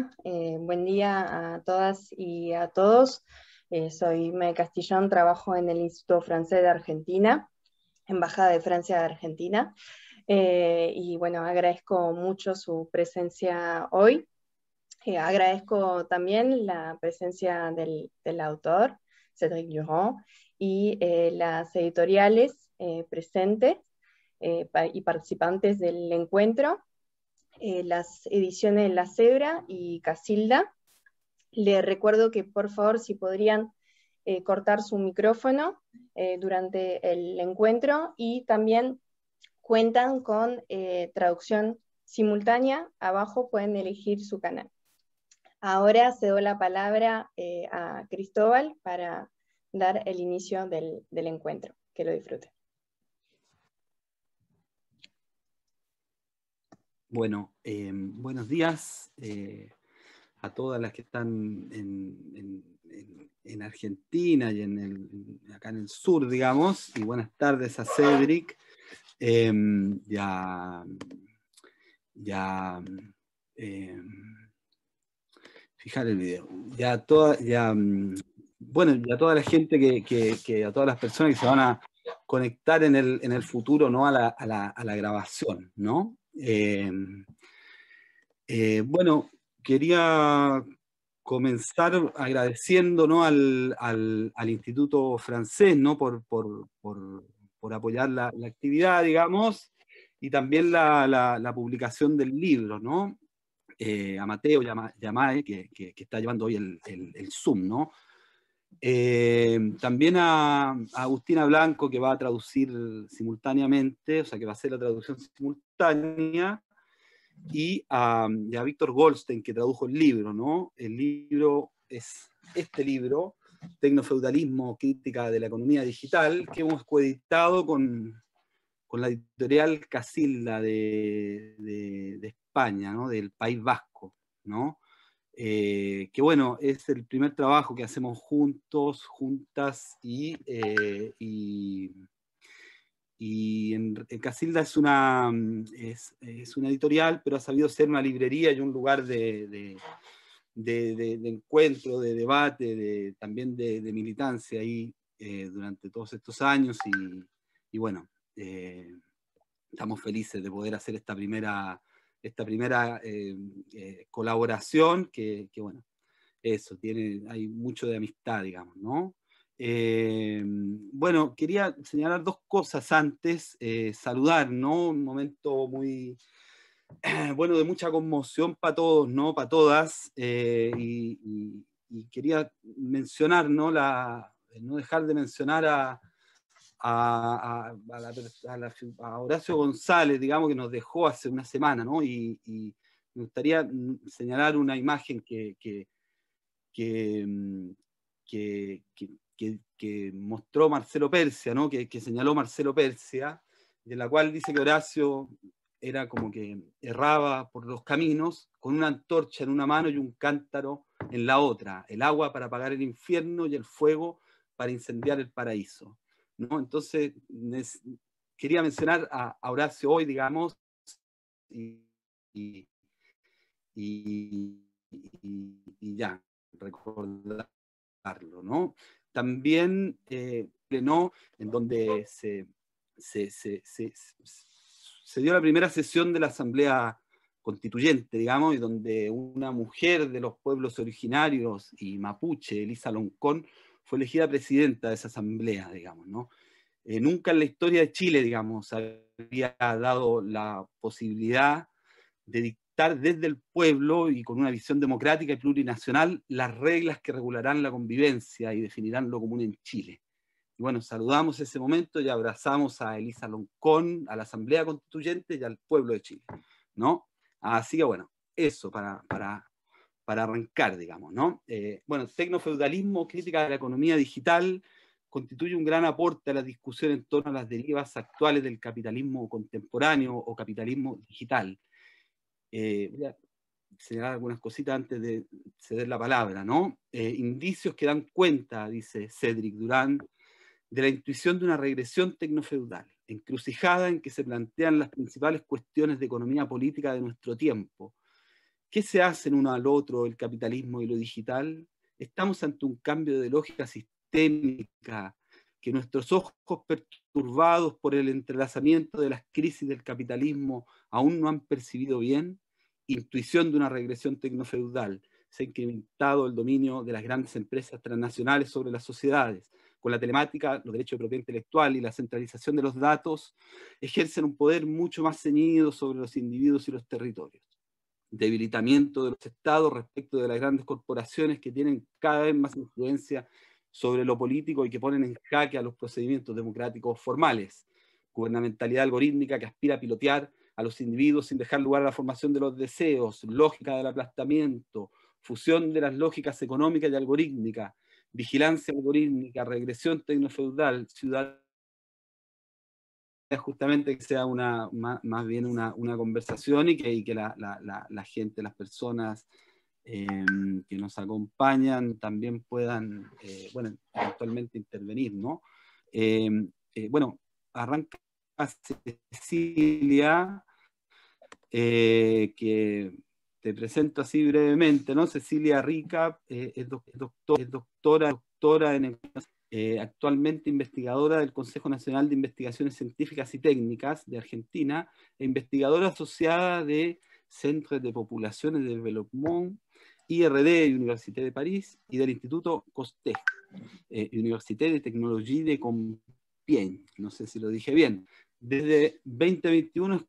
Hola, buen día a todas y a todos. Soy Mae Castillón, trabajo en el Instituto Francés de Argentina, Embajada de Francia de Argentina. Y bueno, agradezco mucho su presencia hoy. Agradezco también la presencia del autor, Cédric Durand, y las editoriales presentes y participantes del encuentro, las ediciones La Cebra y Casilda. Le recuerdo que por favor si podrían cortar su micrófono durante el encuentro, y también cuentan con traducción simultánea. Abajo pueden elegir su canal. Ahora cedo la palabra a Cristóbal para dar el inicio del encuentro. Que lo disfruten. Bueno, buenos días a todas las que están en Argentina y acá en el sur, digamos, y buenas tardes a Cédric, fijar el video, bueno, y a toda la gente a todas las personas que se van a conectar en el futuro, ¿no? a la grabación, ¿no? Bueno, quería comenzar agradeciendo, ¿no? al Instituto Francés, ¿no? por apoyar la actividad, digamos, y también la publicación del libro, ¿no? A Mateo Yamae, que está llevando hoy el Zoom, ¿no? También a Agustina Blanco, que va a traducir simultáneamente, o sea, que va a hacer la traducción simultánea, y a Víctor Goldstein, que tradujo el libro, ¿no? El libro es este libro, Tecnofeudalismo, Crítica de la Economía Digital, que hemos coeditado con la editorial Casilda de España, ¿no? Del País Vasco, ¿no? Que bueno, es el primer trabajo que hacemos juntos, juntas, y en Casilda es una editorial, pero ha sabido ser una librería y un lugar de encuentro, de debate, también de militancia ahí durante todos estos años, y bueno, estamos felices de poder hacer esta primera colaboración, que bueno, eso, hay mucho de amistad, digamos, ¿no? Bueno, quería señalar dos cosas antes, saludar, ¿no? Un momento muy, bueno, de mucha conmoción para todos, ¿no? Para todas, y quería mencionar, ¿no? No dejar de mencionar a Horacio González, digamos, que nos dejó hace una semana, ¿no? Y me gustaría señalar una imagen que mostró Marcelo Persia, ¿no? que señaló Marcelo Persia, de la cual dice que Horacio era como que erraba por los caminos con una antorcha en una mano y un cántaro en la otra, el agua para apagar el infierno y el fuego para incendiar el paraíso, ¿no? Entonces, quería mencionar a Horacio hoy, digamos, y ya, recordarlo, ¿no? También, ¿no? En donde se dio la primera sesión de la Asamblea Constituyente, digamos, y donde una mujer de los pueblos originarios y mapuche, Elisa Loncón, fue elegida presidenta de esa asamblea, digamos, ¿no? Nunca en la historia de Chile, digamos, había dado la posibilidad de dictar desde el pueblo y con una visión democrática y plurinacional las reglas que regularán la convivencia y definirán lo común en Chile. Y bueno, saludamos ese momento y abrazamos a Elisa Loncón, a la Asamblea Constituyente y al pueblo de Chile, ¿no? Así que bueno, eso para arrancar, digamos, ¿no? Bueno, Tecnofeudalismo, Crítica de la Economía Digital, constituye un gran aporte a la discusión en torno a las derivas actuales del capitalismo contemporáneo o capitalismo digital. Voy a señalar algunas cositas antes de ceder la palabra, ¿no? Indicios que dan cuenta, dice Cédric Durand, de la intuición de una regresión tecnofeudal, encrucijada en que se plantean las principales cuestiones de economía política de nuestro tiempo, ¿Qué se hacen uno al otro, el capitalismo y lo digital? Estamos ante un cambio de lógica sistémica, que nuestros ojos perturbados por el entrelazamiento de las crisis del capitalismo aún no han percibido bien. Intuición de una regresión tecnofeudal. Se ha incrementado el dominio de las grandes empresas transnacionales sobre las sociedades. Con la telemática, los derechos de propiedad intelectual y la centralización de los datos ejercen un poder mucho más ceñido sobre los individuos y los territorios. Debilitamiento de los estados respecto de las grandes corporaciones que tienen cada vez más influencia sobre lo político y que ponen en jaque a los procedimientos democráticos formales. Gubernamentalidad algorítmica que aspira a pilotear a los individuos sin dejar lugar a la formación de los deseos, lógica del aplastamiento, fusión de las lógicas económicas y algorítmicas, vigilancia algorítmica, regresión tecnofeudal, ciudad, justamente que sea más bien una conversación y que la gente, las personas que nos acompañan también puedan, bueno, eventualmente intervenir, ¿no? Bueno, arranca Cecilia, que te presento así brevemente, ¿no? Cecilia Rica es doctora en actualmente investigadora del Consejo Nacional de Investigaciones Científicas y Técnicas de Argentina, e investigadora asociada de Centre de Populaciones de Développement, IRD, Université de París, y del Instituto COSTEC, Université de Tecnología de Compiègne, no sé si lo dije bien. Desde 2021 es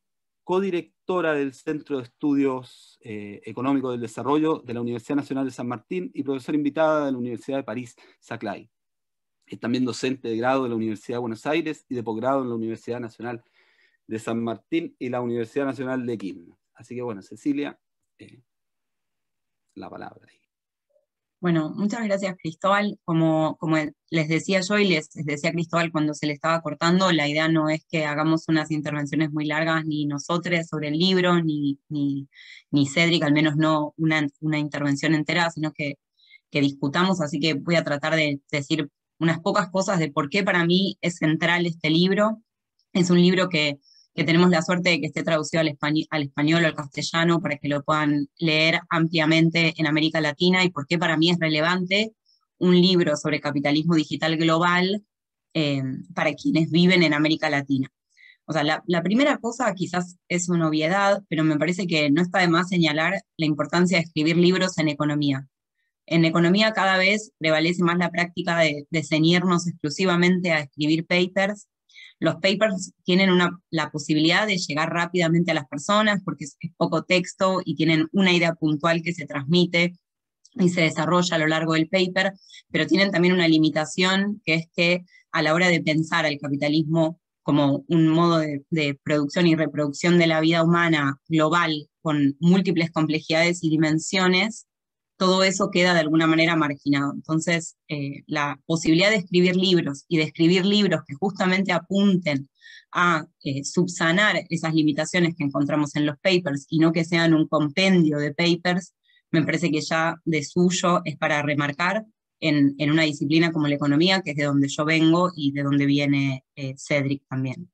codirectora del Centro de Estudios Económicos del Desarrollo de la Universidad Nacional de San Martín y profesora invitada de la Universidad de París-Saclay. Es también docente de grado de la Universidad de Buenos Aires y de posgrado en la Universidad Nacional de San Martín y la Universidad Nacional de Quilmes. Así que bueno, Cecilia, la palabra. Bueno, muchas gracias, Cristóbal. Como les decía yo y les decía Cristóbal cuando se le estaba cortando, la idea no es que hagamos unas intervenciones muy largas, ni nosotros sobre el libro, ni Cédric, al menos no una intervención entera, sino que discutamos, así que voy a tratar de decir unas pocas cosas de por qué para mí es central este libro. Es un libro que tenemos la suerte de que esté traducido al español o al castellano para que lo puedan leer ampliamente en América Latina, y por qué para mí es relevante un libro sobre capitalismo digital global para quienes viven en América Latina. O sea, la primera cosa quizás es una obviedad, pero me parece que no está de más señalar la importancia de escribir libros en economía. En economía cada vez prevalece más la práctica de ceñirnos exclusivamente a escribir papers. Los papers tienen la posibilidad de llegar rápidamente a las personas porque es poco texto y tienen una idea puntual que se transmite y se desarrolla a lo largo del paper, pero tienen también una limitación, que es que a la hora de pensar al capitalismo como un modo de producción y reproducción de la vida humana global con múltiples complejidades y dimensiones, todo eso queda de alguna manera marginado. Entonces, la posibilidad de escribir libros y de escribir libros que justamente apunten a subsanar esas limitaciones que encontramos en los papers y no que sean un compendio de papers, me parece que ya de suyo es para remarcar en una disciplina como la economía, que es de donde yo vengo y de donde viene Cédric también.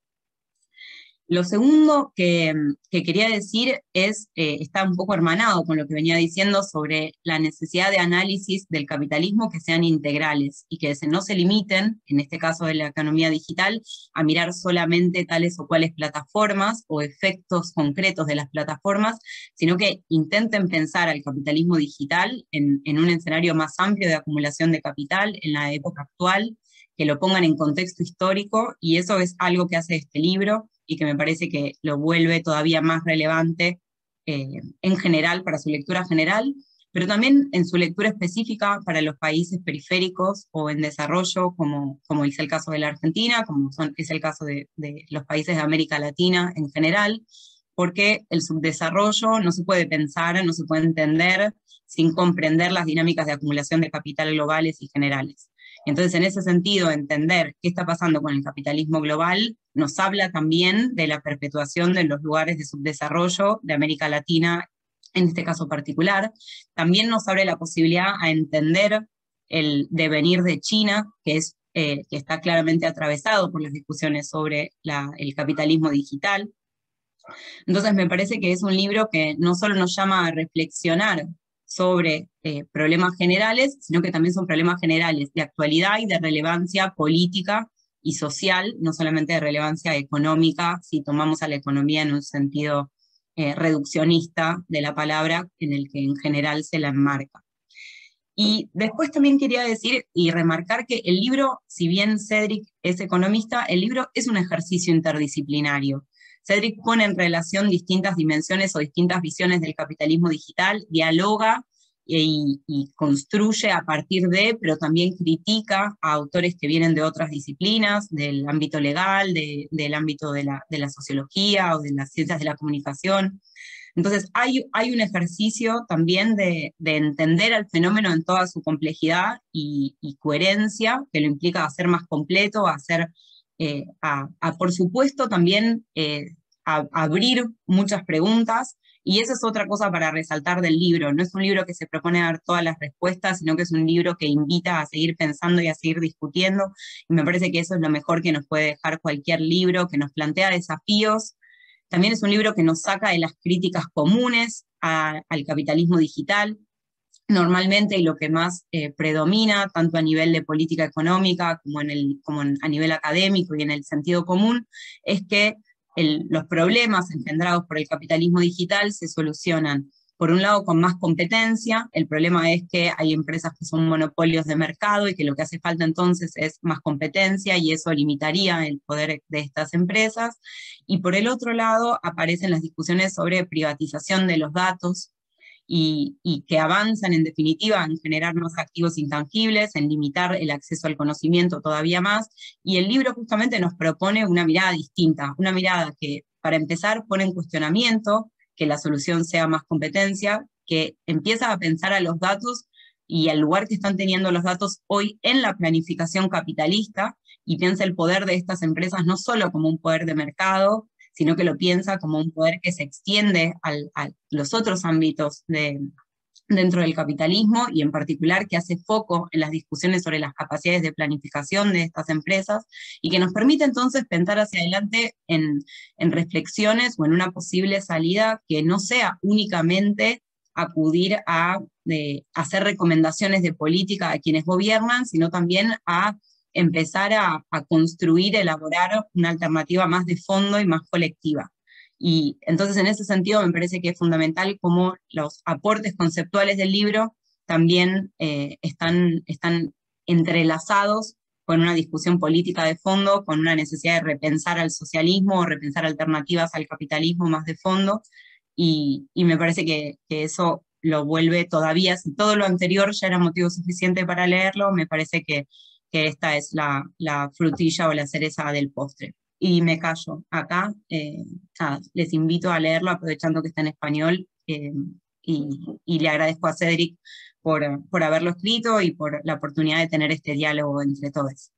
Lo segundo que quería decir está un poco hermanado con lo que venía diciendo sobre la necesidad de análisis del capitalismo que sean integrales y que no se limiten, en este caso de la economía digital, a mirar solamente tales o cuales plataformas o efectos concretos de las plataformas, sino que intenten pensar al capitalismo digital en un escenario más amplio de acumulación de capital en la época actual, que lo pongan en contexto histórico, y eso es algo que hace este libro y que me parece que lo vuelve todavía más relevante en general, para su lectura general, pero también en su lectura específica para los países periféricos o en desarrollo, como es el caso de la Argentina, es el caso de los países de América Latina en general, porque el subdesarrollo no se puede pensar, no se puede entender sin comprender las dinámicas de acumulación de capital globales y generales. Entonces, en ese sentido, entender qué está pasando con el capitalismo global nos habla también de la perpetuación de los lugares de subdesarrollo de América Latina, en este caso particular. También nos abre la posibilidad a entender el devenir de China, que está claramente atravesado por las discusiones sobre el capitalismo digital. Entonces me parece que es un libro que no solo nos llama a reflexionar sobre problemas generales, sino que también son problemas generales de actualidad y de relevancia política y social, no solamente de relevancia económica, si tomamos a la economía en un sentido reduccionista de la palabra, en el que en general se la enmarca. Y después también quería decir y remarcar que el libro, si bien Cédric es economista, el libro es un ejercicio interdisciplinario. Cédric pone en relación distintas dimensiones o distintas visiones del capitalismo digital, dialoga y construye a partir de, pero también critica a autores que vienen de otras disciplinas, del ámbito legal, del ámbito de la sociología o de las ciencias de la comunicación. Entonces hay un ejercicio también de entender al fenómeno en toda su complejidad y coherencia, que lo implica hacer más completo, por supuesto también abrir muchas preguntas, y esa es otra cosa para resaltar del libro. No es un libro que se propone dar todas las respuestas, sino que es un libro que invita a seguir pensando y a seguir discutiendo, y me parece que eso es lo mejor que nos puede dejar cualquier libro, que nos plantea desafíos. También es un libro que nos saca de las críticas comunes al capitalismo digital, normalmente, y lo que más predomina, tanto a nivel de política económica como a nivel académico y en el sentido común, es que los problemas engendrados por el capitalismo digital se solucionan, por un lado, con más competencia. El problema es que hay empresas que son monopolios de mercado y que lo que hace falta entonces es más competencia, y eso limitaría el poder de estas empresas. Y por el otro lado, aparecen las discusiones sobre privatización de los datos, y que avanzan en definitiva en generar más activos intangibles, en limitar el acceso al conocimiento todavía más, y el libro justamente nos propone una mirada distinta, una mirada que, para empezar, pone en cuestionamiento que la solución sea más competencia, que empieza a pensar a los datos y al lugar que están teniendo los datos hoy en la planificación capitalista, y piensa el poder de estas empresas no solo como un poder de mercado, sino que lo piensa como un poder que se extiende a los otros ámbitos dentro del capitalismo, y en particular que hace foco en las discusiones sobre las capacidades de planificación de estas empresas, y que nos permite entonces pensar hacia adelante en reflexiones o en una posible salida que no sea únicamente acudir a hacer recomendaciones de política a quienes gobiernan, sino también a empezar a construir, elaborar una alternativa más de fondo y más colectiva. Y entonces, en ese sentido, me parece que es fundamental cómo los aportes conceptuales del libro también están entrelazados con una discusión política de fondo, con una necesidad de repensar al socialismo o repensar alternativas al capitalismo más de fondo, y me parece que eso lo vuelve todavía, si todo lo anterior ya era motivo suficiente para leerlo, me parece que esta es la frutilla o la cereza del postre. Y me callo acá, nada, les invito a leerlo aprovechando que está en español, y le agradezco a Cédric por haberlo escrito y por la oportunidad de tener este diálogo entre todos.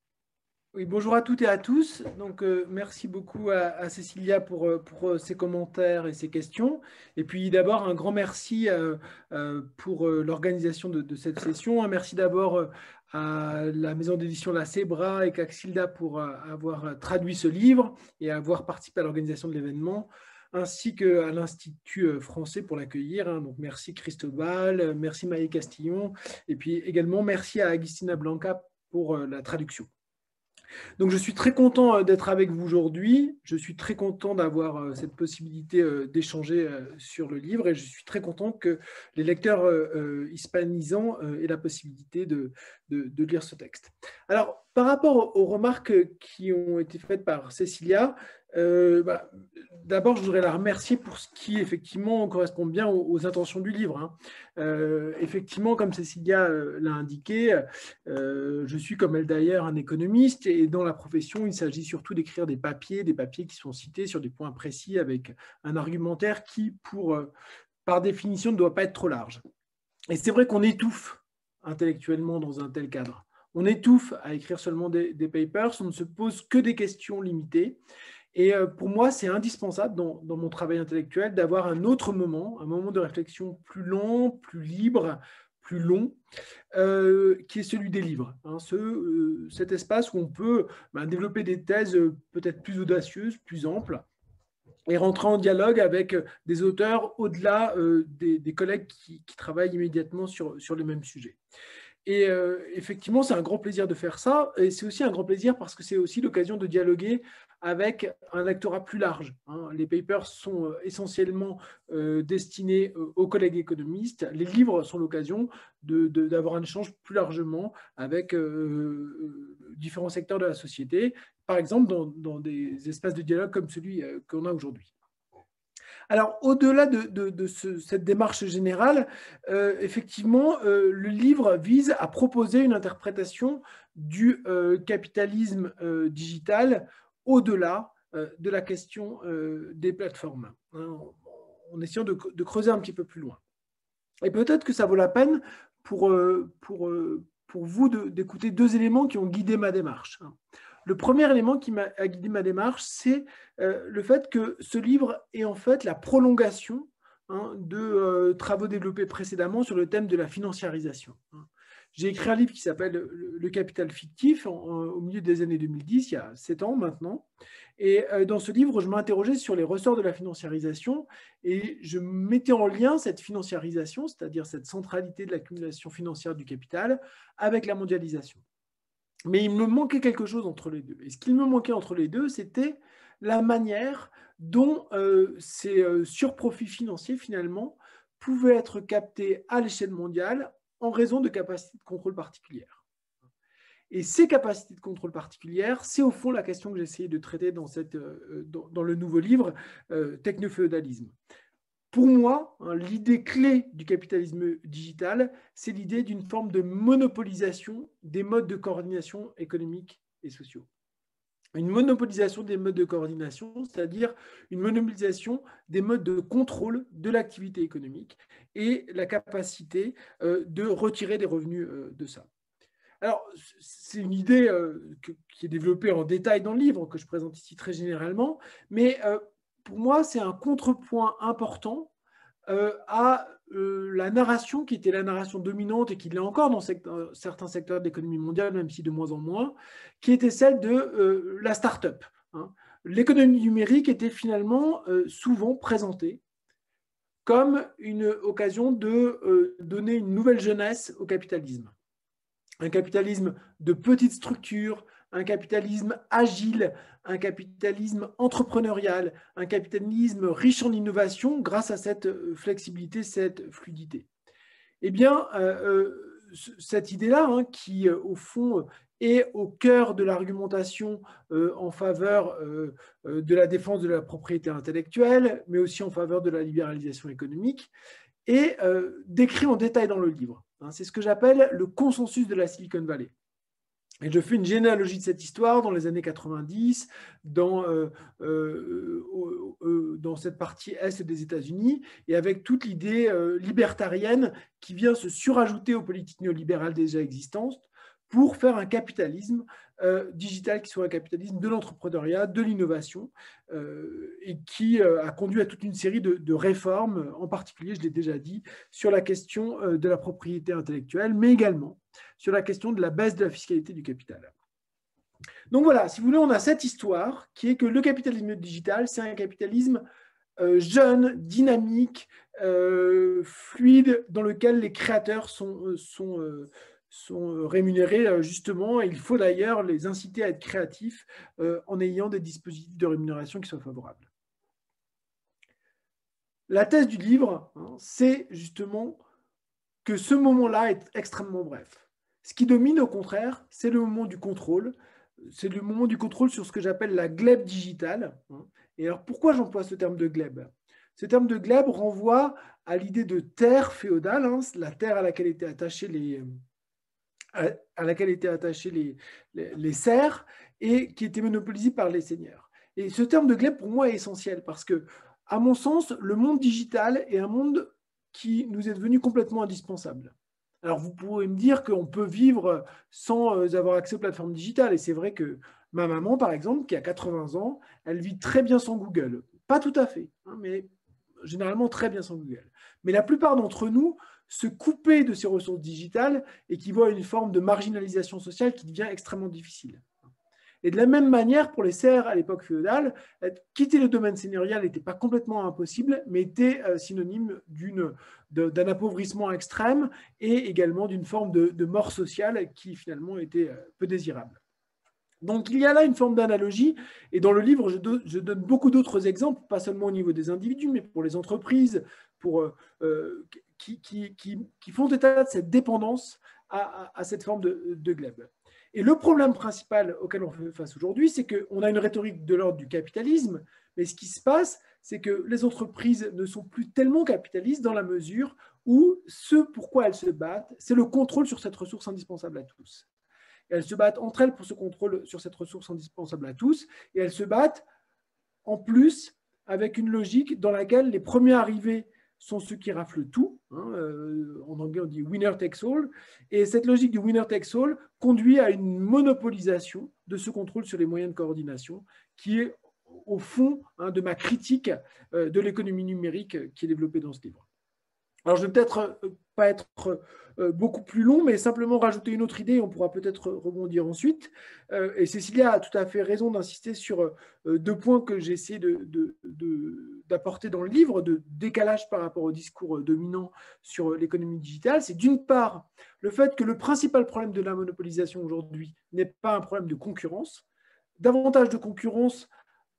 Oui, bonjour à toutes et à tous. Donc, merci beaucoup à Cécilia pour ses commentaires et ses questions. Et puis d'abord, un grand merci pour l'organisation de cette session. Un merci d'abord à la maison d'édition La Cebra et Caxilda pour avoir traduit ce livre et avoir participé à l'organisation de l'événement, ainsi qu'à l'Institut français pour l'accueillir. Donc merci Cristobal, merci Maï Castillon, et puis également merci à Agustina Blanca pour la traduction. Donc je suis très content d'être avec vous aujourd'hui, je suis très content d'avoir cette possibilité d'échanger sur le livre, et je suis très content que les lecteurs hispanisants aient la possibilité de lire ce texte. Alors, par rapport aux remarques qui ont été faites par Cécilia, d'abord, je voudrais la remercier pour ce qui, effectivement, correspond bien aux intentions du livre. Effectivement, comme Cécilia l'a indiqué, je suis, comme elle d'ailleurs, un économiste, et dans la profession, il s'agit surtout d'écrire des papiers qui sont cités sur des points précis, avec un argumentaire qui, par définition, ne doit pas être trop large. Et c'est vrai qu'on étouffe intellectuellement dans un tel cadre. On étouffe à écrire seulement des papers, on ne se pose que des questions limitées. Et pour moi, c'est indispensable dans mon travail intellectuel d'avoir un autre moment, un moment de réflexion plus long, plus libre, plus long, qui est celui des livres. Cet espace où on peut développer des thèses peut-être plus audacieuses, plus amples, et rentrer en dialogue avec des auteurs au-delà des collègues qui travaillent immédiatement sur les mêmes sujets. Et effectivement, c'est un grand plaisir de faire ça. Et c'est aussi un grand plaisir parce que c'est aussi l'occasion de dialoguer avec un lectorat plus large. Les papers sont essentiellement destinés aux collègues économistes. Les livres sont l'occasion d'avoir un échange plus largement avec différents secteurs de la société, par exemple dans des espaces de dialogue comme celui qu'on a aujourd'hui. Alors, au-delà de cette démarche générale, effectivement, le livre vise à proposer une interprétation du capitalisme digital au-delà de la question des plateformes, en essayant de creuser un petit peu plus loin. Et peut-être que ça vaut la peine pour vous d'écouter deux éléments qui ont guidé ma démarche. Le premier élément qui m'a guidé ma démarche, c'est le fait que ce livre est en fait la prolongation de travaux développés précédemment sur le thème de la financiarisation. J'ai écrit un livre qui s'appelle Le capital fictif au milieu des années 2010, il y a 7 ans maintenant. Et dans ce livre, je m'interrogeais sur les ressorts de la financiarisation et je mettais en lien cette financiarisation, c'est-à-dire cette centralité de l'accumulation financière du capital, avec la mondialisation. Mais il me manquait quelque chose entre les deux. Et ce qu'il me manquait entre les deux, c'était la manière dont ces surprofits financiers, finalement, pouvaient être captés à l'échelle mondiale en raison de capacités de contrôle particulières. Et ces capacités de contrôle particulières, c'est au fond la question que j'ai essayé de traiter dans le nouveau livre « Technoféodalisme ». Pour moi, l'idée clé du capitalisme digital, c'est l'idée d'une forme de monopolisation des modes de coordination économiques et sociaux. Une monopolisation des modes de coordination, c'est-à-dire une monopolisation des modes de contrôle de l'activité économique et la capacité de retirer des revenus de ça. Alors, c'est une idée qui est développée en détail dans le livre, que je présente ici très généralement, mais pour moi, c'est un contrepoint important à la narration qui était la narration dominante et qui l'est encore dans certains secteurs de l'économie mondiale, même si de moins en moins, qui était celle de la start-up. L'économie numérique était finalement souvent présentée comme une occasion de donner une nouvelle jeunesse au capitalisme. Un capitalisme de petites structures, un capitalisme agile, un capitalisme entrepreneurial, un capitalisme riche en innovation grâce à cette flexibilité, cette fluidité. Eh bien, cette idée-là, qui au fond est au cœur de l'argumentation en faveur de la défense de la propriété intellectuelle, mais aussi en faveur de la libéralisation économique, est décrit en détail dans le livre. C'est ce que j'appelle le consensus de la Silicon Valley. Et je fais une généalogie de cette histoire dans les années 90, dans cette partie est des États-Unis, et avec toute l'idée libertarienne qui vient se surajouter aux politiques néolibérales déjà existantes pour faire un capitalisme digital qui soit un capitalisme de l'entrepreneuriat, de l'innovation, et qui a conduit à toute une série de réformes, en particulier, je l'ai déjà dit, sur la question de la propriété intellectuelle, mais également sur la question de la baisse de la fiscalité du capital. Donc voilà, si vous voulez, on a cette histoire qui est que le capitalisme digital, c'est un capitalisme jeune, dynamique, fluide, dans lequel les créateurs sont rémunérés justement, et il faut d'ailleurs les inciter à être créatifs en ayant des dispositifs de rémunération qui soient favorables. La thèse du livre, c'est justement que ce moment-là est extrêmement bref. Ce qui domine au contraire, c'est le moment du contrôle. C'est le moment du contrôle sur ce que j'appelle la glèbe digitale. Et alors pourquoi j'emploie ce terme de glèbe ? Ce terme de glèbe renvoie à l'idée de terre féodale, la terre à laquelle étaient attachés les serfs et qui était monopolisée par les seigneurs. Et ce terme de glèbe, pour moi, est essentiel parce que, à mon sens, le monde digital est un monde qui nous est devenu complètement indispensable. Alors, vous pouvez me dire qu'on peut vivre sans avoir accès aux plateformes digitales. Et c'est vrai que ma maman, par exemple, qui a 80 ans, elle vit très bien sans Google. Pas tout à fait, mais généralement très bien sans Google. Mais la plupart d'entre nous se couper de ces ressources digitales équivaut à une forme de marginalisation sociale qui devient extrêmement difficile. Et de la même manière, pour les serfs à l'époque féodale, quitter le domaine seigneurial n'était pas complètement impossible, mais était synonyme d'un appauvrissement extrême et également d'une forme de mort sociale qui finalement était peu désirable. Donc il y a là une forme d'analogie, et dans le livre, je donne beaucoup d'autres exemples, pas seulement au niveau des individus, mais pour les entreprises, qui font état de cette dépendance à cette forme de glaive. Et le problème principal auquel on fait face aujourd'hui, c'est qu'on a une rhétorique de l'ordre du capitalisme, mais ce qui se passe, c'est que les entreprises ne sont plus tellement capitalistes dans la mesure où ce pourquoi elles se battent, c'est le contrôle sur cette ressource indispensable à tous. Elles se battent entre elles pour ce contrôle sur cette ressource indispensable à tous, et elles se battent en plus avec une logique dans laquelle les premiers arrivés sont ceux qui raflent tout. En anglais, on dit « winner takes all ». Et cette logique du « winner takes all » conduit à une monopolisation de ce contrôle sur les moyens de coordination, qui est au fond de ma critique de l'économie numérique qui est développée dans ce livre. Alors, je ne vais peut-être pas être beaucoup plus long, mais simplement rajouter une autre idée, et on pourra peut-être rebondir ensuite. Et Cécilia a tout à fait raison d'insister sur deux points que j'ai essayé d'apporter dans le livre, de décalage par rapport au discours dominant sur l'économie digitale. C'est d'une part le fait que le principal problème de la monopolisation aujourd'hui n'est pas un problème de concurrence. Davantage de concurrence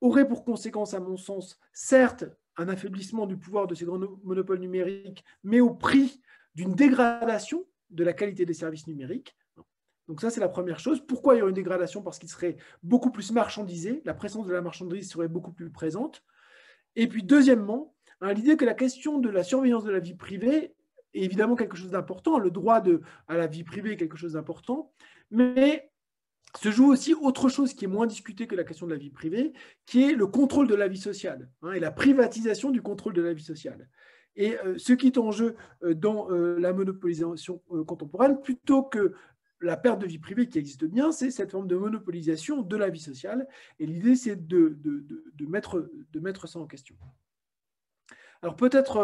aurait pour conséquence, à mon sens, certes, un affaiblissement du pouvoir de ces grands monopoles numériques, mais au prix d'une dégradation de la qualité des services numériques. Donc ça, c'est la première chose. Pourquoi il y aurait une dégradation? Parce qu'il serait beaucoup plus marchandisé, la présence de la marchandise serait beaucoup plus présente. Et puis deuxièmement, l'idée que la question de la surveillance de la vie privée est évidemment quelque chose d'important, le droit à la vie privée est quelque chose d'important, mais se joue aussi autre chose qui est moins discutée que la question de la vie privée, qui est le contrôle de la vie sociale, et la privatisation du contrôle de la vie sociale. Et ce qui est en jeu dans la monopolisation contemporaine, plutôt que la perte de vie privée qui existe bien, c'est cette forme de monopolisation de la vie sociale. Et l'idée, c'est de mettre ça en question. Alors peut-être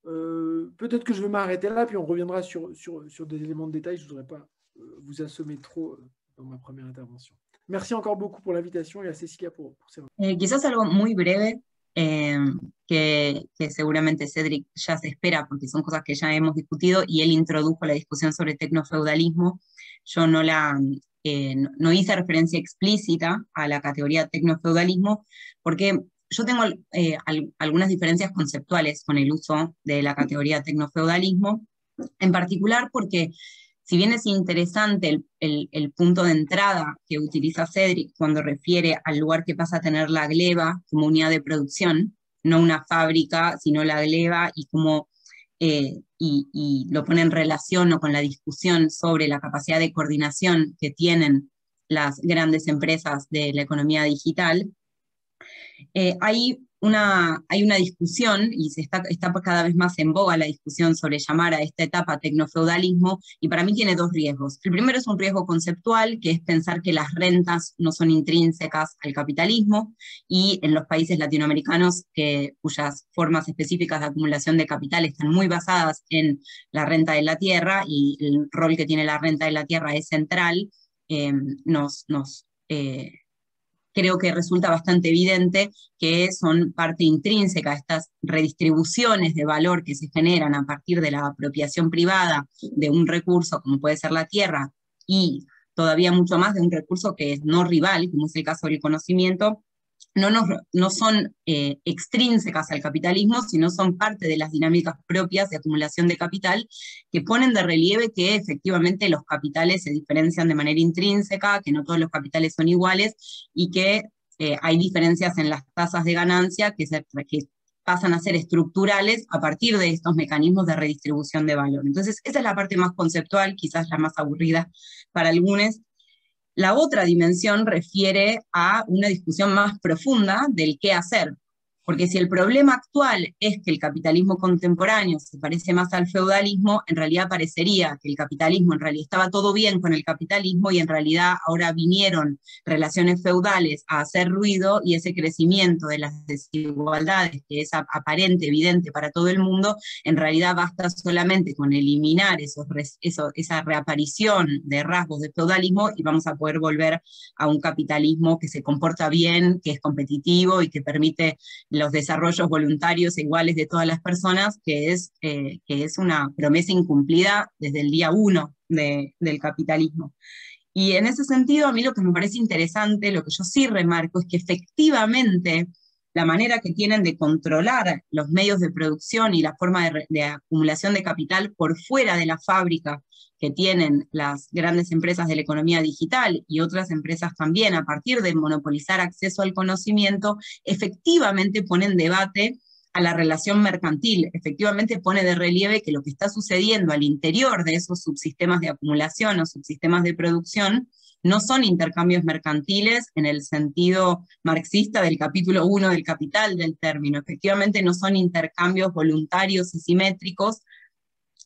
que je vais m'arrêter là, puis on reviendra sur des éléments de détail. Je ne voudrais pas vous assommer trop dans ma première intervention. Merci encore beaucoup pour l'invitation et à Cecilia pour ces remarques. Quizás algo muy breve que seguramente Cédric ya se espera porque son cosas que ya hemos discutido y él introdujo la discusión sobre tecnofeudalismo. Yo no hice referencia explícita a la categoría tecnofeudalismo porque yo tengo algunas diferencias conceptuales con el uso de la categoría tecnofeudalismo, en particular porque si bien es interesante el punto de entrada que utiliza Cédric cuando refiere al lugar que pasa a tener la gleba como unidad de producción, no una fábrica, sino la gleba, y lo pone en relación con la discusión sobre la capacidad de coordinación que tienen las grandes empresas de la economía digital, hay una discusión, y está cada vez más en boga la discusión sobre llamar a esta etapa tecnofeudalismo, y para mí tiene dos riesgos. El primero es un riesgo conceptual, que es pensar que las rentas no son intrínsecas al capitalismo, y en los países latinoamericanos cuyas formas específicas de acumulación de capital están muy basadas en la renta de la tierra, y el rol que tiene la renta de la tierra es central, creo que resulta bastante evidente que son parte intrínseca de estas redistribuciones de valor que se generan a partir de la apropiación privada de un recurso, como puede ser la tierra, y todavía mucho más de un recurso que es no rival, como es el caso del conocimiento, no son extrínsecas al capitalismo, sino son parte de las dinámicas propias de acumulación de capital que ponen de relieve que efectivamente los capitales se diferencian de manera intrínseca, que no todos los capitales son iguales y que hay diferencias en las tasas de ganancia que pasan a ser estructurales a partir de estos mecanismos de redistribución de valor. Entonces, esa es la parte más conceptual, quizás la más aburrida para algunos. La otra dimensión refiere a una discusión más profunda del qué hacer. Porque si el problema actual es que el capitalismo contemporáneo se parece más al feudalismo, en realidad parecería que el capitalismo, en realidad estaba todo bien con el capitalismo y en realidad ahora vinieron relaciones feudales a hacer ruido y ese crecimiento de las desigualdades, que es aparente, evidente para todo el mundo, en realidad basta solamente con eliminar esa reaparición de rasgos de feudalismo y vamos a poder volver a un capitalismo que se comporta bien, que es competitivo y que permite los desarrollos voluntarios e iguales de todas las personas, que es una promesa incumplida desde el día 1 del capitalismo. Y en ese sentido, a mí lo que me parece interesante, lo que yo sí remarco, es que efectivamente la manera que tienen de controlar los medios de producción y la forma de acumulación de capital por fuera de la fábrica que tienen las grandes empresas de la economía digital y otras empresas también, a partir de monopolizar acceso al conocimiento, efectivamente pone en debate a la relación mercantil, efectivamente pone de relieve que lo que está sucediendo al interior de esos subsistemas de acumulación o subsistemas de producción no son intercambios mercantiles en el sentido marxista del capítulo 1 del Capital del término, efectivamente no son intercambios voluntarios y simétricos,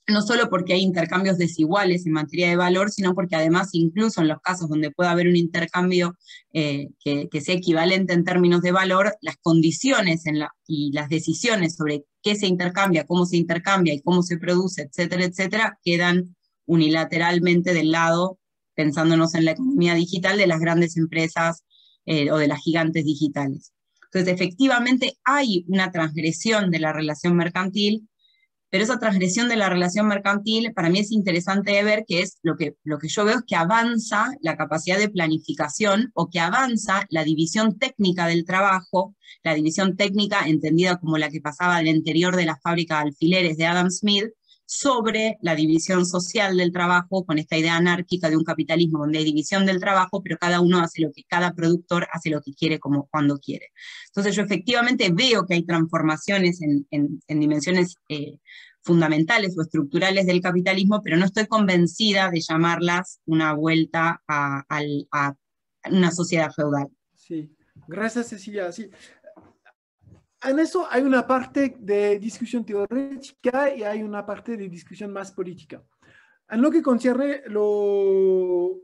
no solo porque hay intercambios desiguales en materia de valor, sino porque además incluso en los casos donde pueda haber un intercambio que sea equivalente en términos de valor, las condiciones y las decisiones sobre qué se intercambia, cómo se intercambia y cómo se produce, etcétera, etcétera, quedan unilateralmente del lado, pensándonos en la economía digital, de las grandes empresas o de las gigantes digitales. Entonces, efectivamente hay una transgresión de la relación mercantil, pero esa transgresión de la relación mercantil para mí es interesante de ver que es lo que yo veo es que avanza la capacidad de planificación o que avanza la división técnica del trabajo, la división técnica entendida como la que pasaba al interior de la fábrica de alfileres de Adam Smith, sobre la división social del trabajo, con esta idea anárquica de un capitalismo donde hay división del trabajo, pero cada productor hace lo que quiere cuando quiere. Entonces yo efectivamente veo que hay transformaciones en dimensiones fundamentales o estructurales del capitalismo, pero no estoy convencida de llamarlas una vuelta a una sociedad feudal. Sí, gracias Cecilia. Sí. En eso hay una parte de discusión teórica y hay una parte de discusión más política. En lo que concierne lo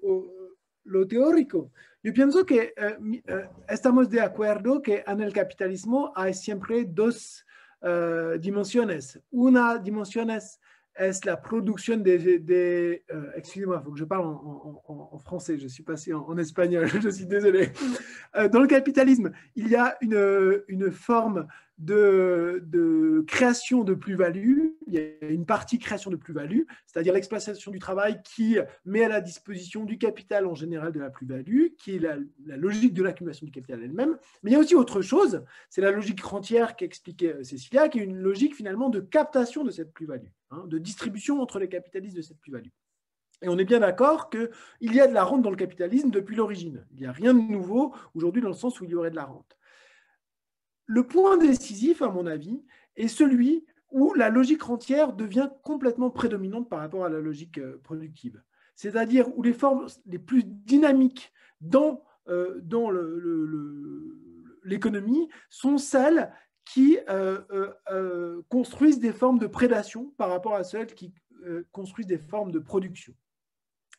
teórico, yo pienso que estamos de acuerdo que en el capitalismo hay siempre dos dimensiones. Una dimensión es la producción excusez-moi, il faut que je parle en français, je suis passé en espagnol, je suis désolé. Dans le capitalisme, il y a une forme de création de plus-value, il y a une partie création de plus-value, c'est-à-dire l'exploitation du travail qui met à la disposition du capital en général de la plus-value, qui est la logique de l'accumulation du capital elle-même. Mais il y a aussi autre chose, c'est la logique rentière qu'expliquait Cecilia, qui est une logique finalement de captation de cette plus-value, hein, de distribution entre les capitalistes de cette plus-value. Et on est bien d'accord qu'il y a de la rente dans le capitalisme depuis l'origine. Il n'y a rien de nouveau aujourd'hui dans le sens où il y aurait de la rente. Le point décisif, à mon avis, est celui où la logique rentière devient complètement prédominante par rapport à la logique productive. C'est-à-dire où les formes les plus dynamiques dans l'économie sont celles qui construisent des formes de prédation par rapport à celles qui construisent des formes de production.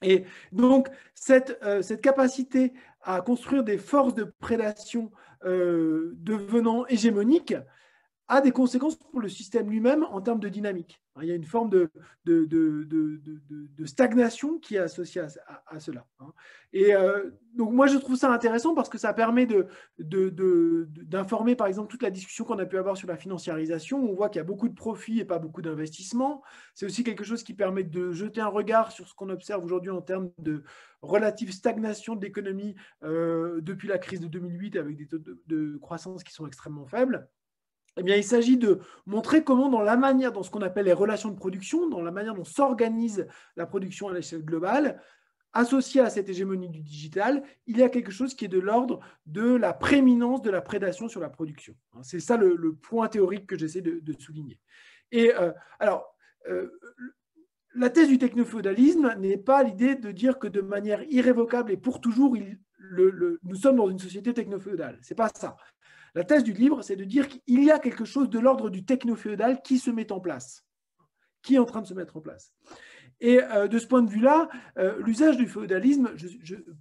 Et donc, cette capacité à construire des forces de prédation devenant hégémoniques a des conséquences pour le système lui-même en termes de dynamique. Il y a une forme de stagnation qui est associée à cela. Et donc moi je trouve ça intéressant parce que ça permet d'informer par exemple toute la discussion qu'on a pu avoir sur la financiarisation. On voit qu'il y a beaucoup de profits et pas beaucoup d'investissements. C'est aussi quelque chose qui permet de jeter un regard sur ce qu'on observe aujourd'hui en termes de relative stagnation de l'économie depuis la crise de 2008 avec des taux de croissance qui sont extrêmement faibles. Eh bien, il s'agit de montrer comment dans la manière, dans ce qu'on appelle les relations de production, dans la manière dont s'organise la production à l'échelle globale, associé à cette hégémonie du digital, il y a quelque chose qui est de l'ordre de la prééminence de la prédation sur la production. C'est ça le point théorique que j'essaie de souligner. Et la thèse du technofeudalisme n'est pas l'idée de dire que de manière irrévocable et pour toujours, nous sommes dans une société technofeudale. Ce n'est pas ça. La thèse du livre, c'est de dire qu'il y a quelque chose de l'ordre du techno-féodal qui se met en place, qui est en train de se mettre en place. Et de ce point de vue-là, l'usage du féodalisme,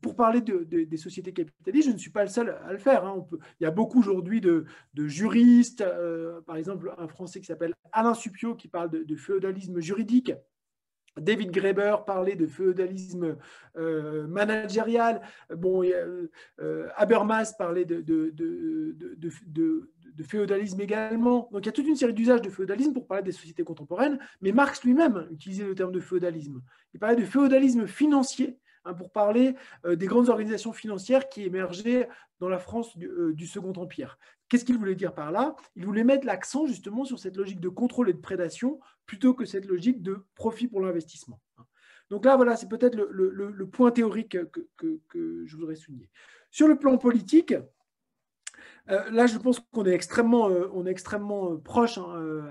pour parler des sociétés capitalistes, je ne suis pas le seul à le faire. Hein. Il y a beaucoup aujourd'hui de juristes, par exemple un Français qui s'appelle Alain Suppiot qui parle de féodalisme juridique. David Graeber parlait de féodalisme managérial. Bon, Habermas parlait de féodalisme également. Donc il y a toute une série d'usages de féodalisme pour parler des sociétés contemporaines, mais Marx lui-même utilisait le terme de féodalisme. Il parlait de féodalisme financier, hein, pour parler des grandes organisations financières qui émergeaient dans la France du Second Empire. Qu'est-ce qu'il voulait dire par là? Il voulait mettre l'accent justement sur cette logique de contrôle et de prédation plutôt que cette logique de profit pour l'investissement. Donc là, voilà, c'est peut-être le point théorique que je voudrais souligner. Sur le plan politique, là, je pense qu'on est extrêmement proche, hein,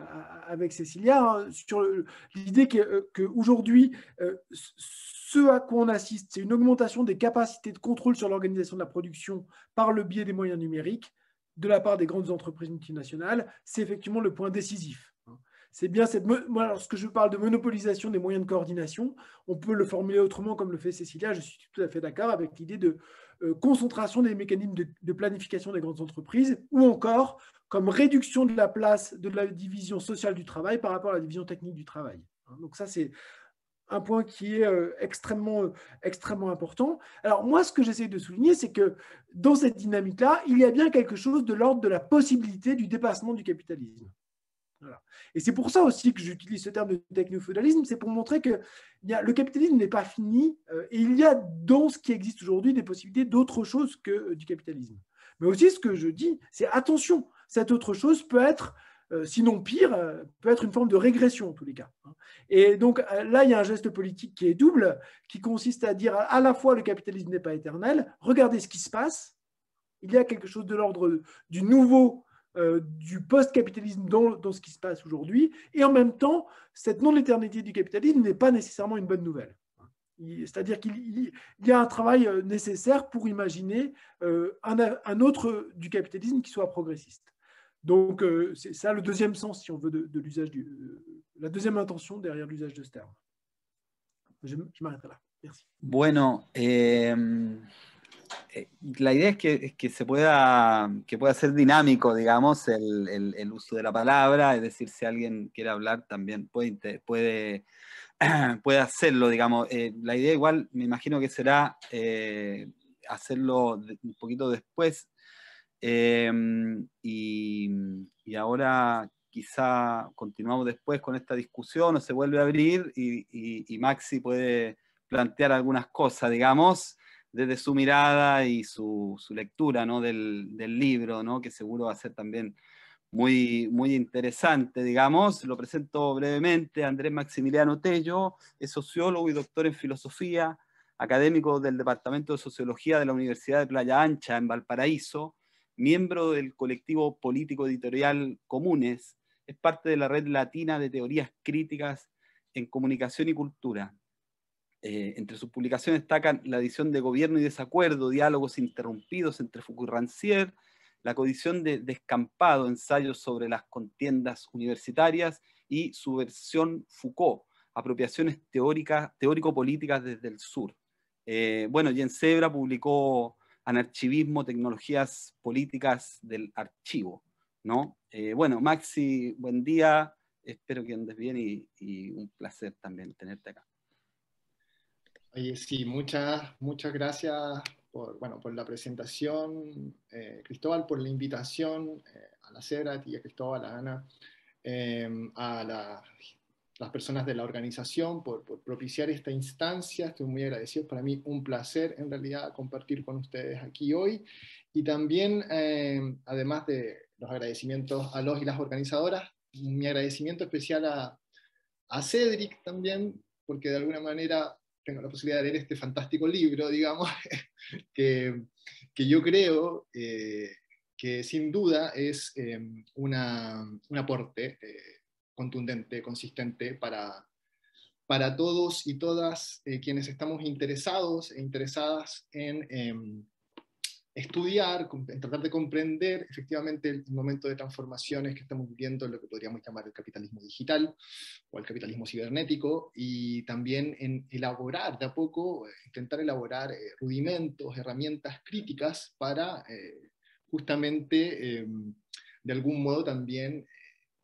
avec Cécilia, hein, sur l'idée qu'aujourd'hui, ce à quoi on assiste, c'est une augmentation des capacités de contrôle sur l'organisation de la production par le biais des moyens numériques de la part des grandes entreprises multinationales. C'est effectivement le point décisif. C'est bien moi, lorsque je parle de monopolisation des moyens de coordination, on peut le formuler autrement comme le fait Cécilia. Je suis tout à fait d'accord avec l'idée de concentration des mécanismes de planification des grandes entreprises, ou encore comme réduction de la place de la division sociale du travail par rapport à la division technique du travail. Donc ça, c'est un point qui est extrêmement important. Alors moi, ce que j'essaie de souligner, c'est que dans cette dynamique-là, il y a bien quelque chose de l'ordre de la possibilité du dépassement du capitalisme. Voilà. Et c'est pour ça aussi que j'utilise ce terme de techno-féodalisme, c'est pour montrer que le capitalisme n'est pas fini, et il y a dans ce qui existe aujourd'hui des possibilités d'autre chose que du capitalisme. Mais aussi, ce que je dis, c'est attention, cette autre chose peut être, sinon pire, peut être une forme de régression en tous les cas. Et donc là, il y a un geste politique qui est double, qui consiste à dire à la fois le capitalisme n'est pas éternel, regardez ce qui se passe, il y a quelque chose de l'ordre du nouveau, du post-capitalisme dans ce qui se passe aujourd'hui, et en même temps, cette non-éternité du capitalisme n'est pas nécessairement une bonne nouvelle. C'est-à-dire qu'il y a un travail nécessaire pour imaginer un autre du capitalisme qui soit progressiste. Donc, c'est ça le deuxième sens, si on veut, de l'usage la deuxième intention derrière l'usage de ce terme. Je m'arrêterai là. Merci. Bueno, la idea es que pueda ser dinámico, digamos, el uso de la palabra, es decir, si alguien quiere hablar también puede hacerlo, digamos. La idea igual, me imagino que será hacerlo un poquito después, y ahora quizá continuamos después con esta discusión o se vuelve a abrir y Maxi puede plantear algunas cosas, digamos, desde su mirada y su lectura, ¿no? del libro, ¿no? Que seguro va a ser también muy, muy interesante, digamos. Lo presento brevemente. Andrés Maximiliano Tello es sociólogo y doctor en filosofía, académico del Departamento de Sociología de la Universidad de Playa Ancha en Valparaíso, miembro del colectivo político editorial Comunes, es parte de la red latina de teorías críticas en comunicación y cultura. Entre sus publicaciones destacan la edición de Gobierno y Desacuerdo, Diálogos Interrumpidos entre Foucault y Rancière, la coedición de Descampado, Ensayos sobre las contiendas universitarias, y su versión Foucault, Apropiaciones teórico-políticas desde el sur. Bueno, y en Zebra publicó Anarchivismo, Tecnologías Políticas del Archivo, ¿no? Bueno, Maxi, buen día, espero que andes bien y un placer también tenerte acá. Oye, sí, muchas gracias por la presentación, Cristóbal, por la invitación a la Zebra, a ti, a Cristóbal, a Ana, a las personas de la organización por propiciar esta instancia. Estoy muy agradecido, para mí un placer en realidad compartir con ustedes aquí hoy, y también, además de los agradecimientos a los y las organizadoras, mi agradecimiento especial a Cédric también, porque de alguna manera tengo la posibilidad de leer este fantástico libro, digamos, que yo creo que sin duda es un aporte contundente, consistente para todos y todas quienes estamos interesados e interesadas en estudiar, en tratar de comprender efectivamente el momento de transformaciones que estamos viviendo en lo que podríamos llamar el capitalismo digital o el capitalismo cibernético, y también en elaborar de a poco, intentar elaborar rudimentos, herramientas críticas para justamente de algún modo también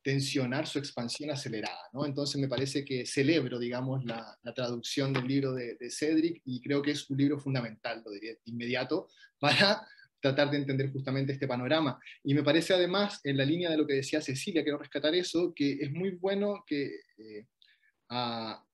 tensionar su expansión acelerada, ¿no? Entonces me parece que celebro, digamos, la traducción del libro de Cedric, y creo que es un libro fundamental, lo diría de inmediato, para tratar de entender justamente este panorama. Y me parece además, en la línea de lo que decía Cecilia, quiero rescatar eso, que es muy bueno que a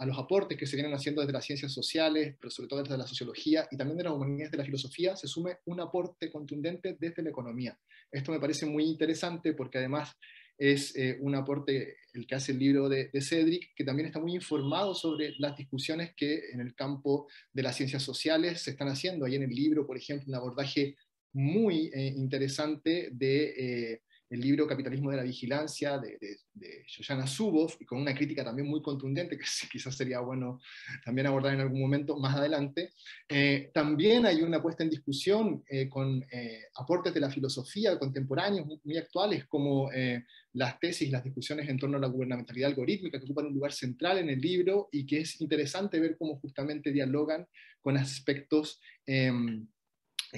los aportes que se vienen haciendo desde las ciencias sociales, pero sobre todo desde la sociología y también de las humanidades, de la filosofía, se sume un aporte contundente desde la economía. Esto me parece muy interesante porque además es un aporte el que hace el libro de Cedric, que también está muy informado sobre las discusiones que en el campo de las ciencias sociales se están haciendo. Ahí en el libro, por ejemplo, un abordaje muy interesante de el libro Capitalismo de la Vigilancia de Shoshana Zuboff, y con una crítica también muy contundente, que quizás sería bueno también abordar en algún momento más adelante. También hay una puesta en discusión con aportes de la filosofía contemporáneos muy actuales, como las tesis, las discusiones en torno a la gubernamentalidad algorítmica, que ocupan un lugar central en el libro, y que es interesante ver cómo justamente dialogan con aspectos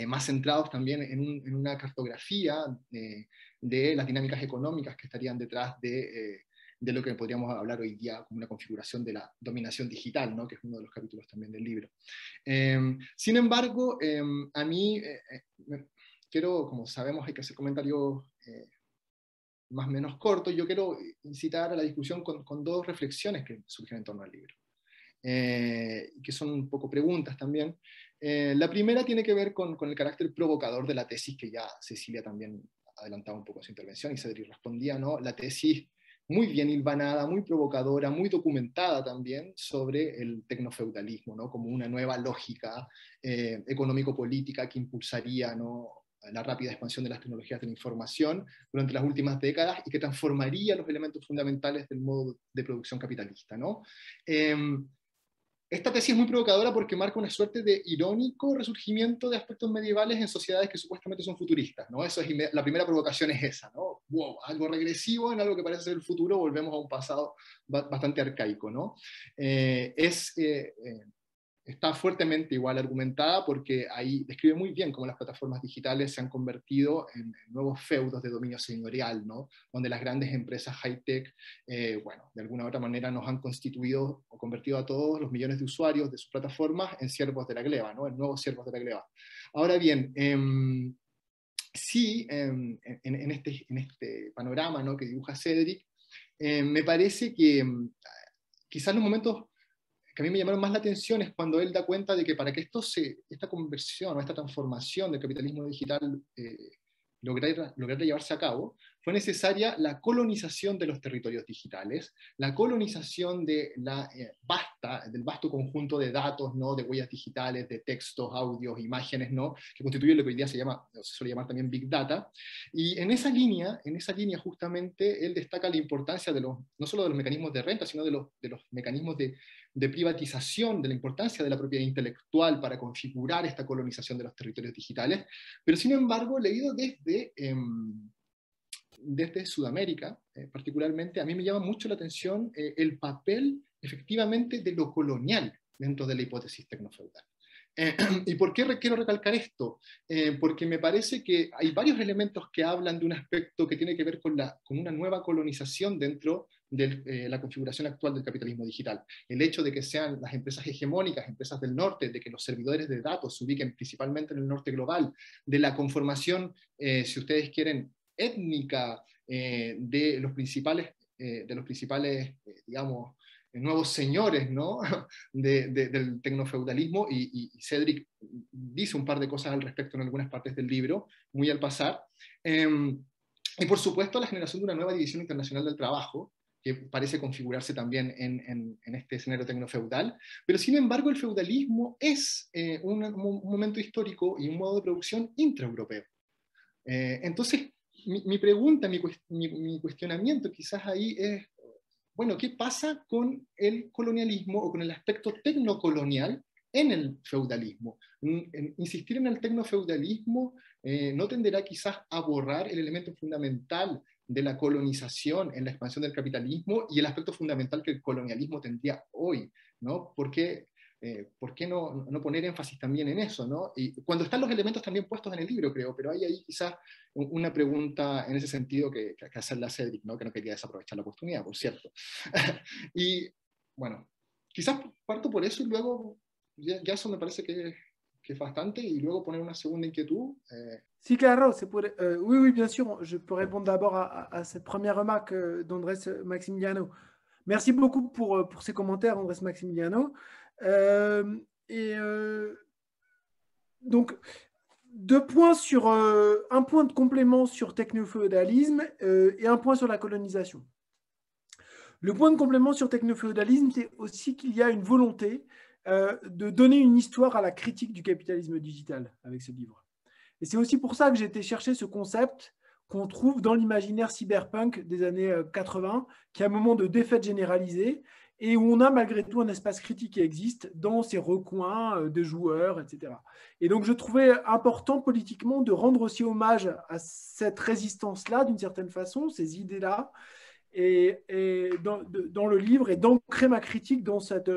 más centrados también en una cartografía de las dinámicas económicas que estarían detrás de lo que podríamos hablar hoy día como una configuración de la dominación digital, ¿no? Que es uno de los capítulos también del libro. Sin embargo, a mí, quiero, como sabemos, hay que hacer comentarios más o menos cortos. Yo quiero incitar a la discusión con dos reflexiones que surgen en torno al libro, que son un poco preguntas también. La primera tiene que ver con el carácter provocador de la tesis, que ya Cecilia también adelantaba un poco su intervención y Cedric respondía, ¿no? La tesis muy bien hilvanada, muy provocadora, muy documentada también sobre el tecnofeudalismo, ¿no? Como una nueva lógica económico-política que impulsaría, ¿no?, la rápida expansión de las tecnologías de la información durante las últimas décadas, y que transformaría los elementos fundamentales del modo de producción capitalista, ¿no? Esta tesis es muy provocadora porque marca una suerte de irónico resurgimiento de aspectos medievales en sociedades que supuestamente son futuristas, ¿no? Eso es, la primera provocación es esa, ¿no? Wow, algo regresivo en algo que parece ser el futuro, volvemos a un pasado bastante arcaico, ¿no? Está fuertemente igual argumentada porque ahí describe muy bien cómo las plataformas digitales se han convertido en nuevos feudos de dominio señorial, ¿no? Donde las grandes empresas high-tech, bueno, de alguna u otra manera nos han constituido o convertido a todos los millones de usuarios de sus plataformas en siervos de la gleba, ¿no? En nuevos siervos de la gleba. Ahora bien, sí, en este panorama, ¿no?, que dibuja Cedric, me parece que quizás los momentos que a mí me llamaron más la atención es cuando él da cuenta de que para que esta conversión o esta transformación del capitalismo digital lograra llevarse a cabo, fue necesaria la colonización de los territorios digitales, la colonización de del vasto conjunto de datos, ¿no?, de huellas digitales, de textos, audios, imágenes, ¿no?, que constituye lo que hoy día se suele llamar también Big Data. Y en esa línea justamente, él destaca la importancia no solo de los mecanismos de renta, sino de los mecanismos de privatización, de la importancia de la propiedad intelectual para configurar esta colonización de los territorios digitales, pero sin embargo, leído desde Sudamérica, particularmente, a mí me llama mucho la atención el papel, efectivamente, de lo colonial dentro de la hipótesis tecnofeudal. ¿Y por qué quiero recalcar esto? Porque me parece que hay varios elementos que hablan de un aspecto que tiene que ver con una nueva colonización dentro de la configuración actual del capitalismo digital. El hecho de que sean las empresas hegemónicas, empresas del norte, de que los servidores de datos se ubiquen principalmente en el norte global, de la conformación, si ustedes quieren, étnica de los principales digamos, nuevos señores, ¿no?, del tecnofeudalismo, y Cedric dice un par de cosas al respecto en algunas partes del libro, muy al pasar. Y por supuesto la generación de una nueva división internacional del trabajo, que parece configurarse también en este escenario tecnofeudal, pero sin embargo el feudalismo es un momento histórico y un modo de producción intraeuropeo. Entonces, mi pregunta, mi cuestionamiento quizás ahí es, bueno, ¿qué pasa con el colonialismo o con el aspecto tecnocolonial en el feudalismo. Insistir en el tecnofeudalismo no tenderá quizás a borrar el elemento fundamental de la colonización en la expansión del capitalismo y el aspecto fundamental que el colonialismo tendría hoy, ¿no? ¿Por qué no poner énfasis también en eso, ¿no? Y cuando están los elementos también puestos en el libro, creo, pero hay ahí quizás una pregunta en ese sentido que hacerle a Cedric, ¿no? Que no quería desaprovechar la oportunidad, por cierto. Y bueno, quizás parto por eso y luego ya eso me parece que es bastante, y luego poner una segunda inquietud. Sí, claro, oui, bien sûr. Je peux répondre d'abord à cette première remarque d'Andrés Maximiliano. Merci beaucoup pour ces commentaires, Andrés Maximiliano. Donc, un point de complément sur technofeudalisme et un point sur la colonisation. Le point de complément sur technofeudalisme, c'est aussi qu'il y a une volonté de donner une histoire à la critique du capitalisme digital avec ce livre. Et c'est aussi pour ça que j'ai été chercher ce concept qu'on trouve dans l'imaginaire cyberpunk des années 80, qui est un moment de défaite généralisée, et où on a malgré tout un espace critique qui existe dans ces recoins de joueurs, etc. Et donc je trouvais important politiquement de rendre aussi hommage à cette résistance-là, d'une certaine façon, ces idées-là, et dans le livre, et d'ancrer ma critique dans cette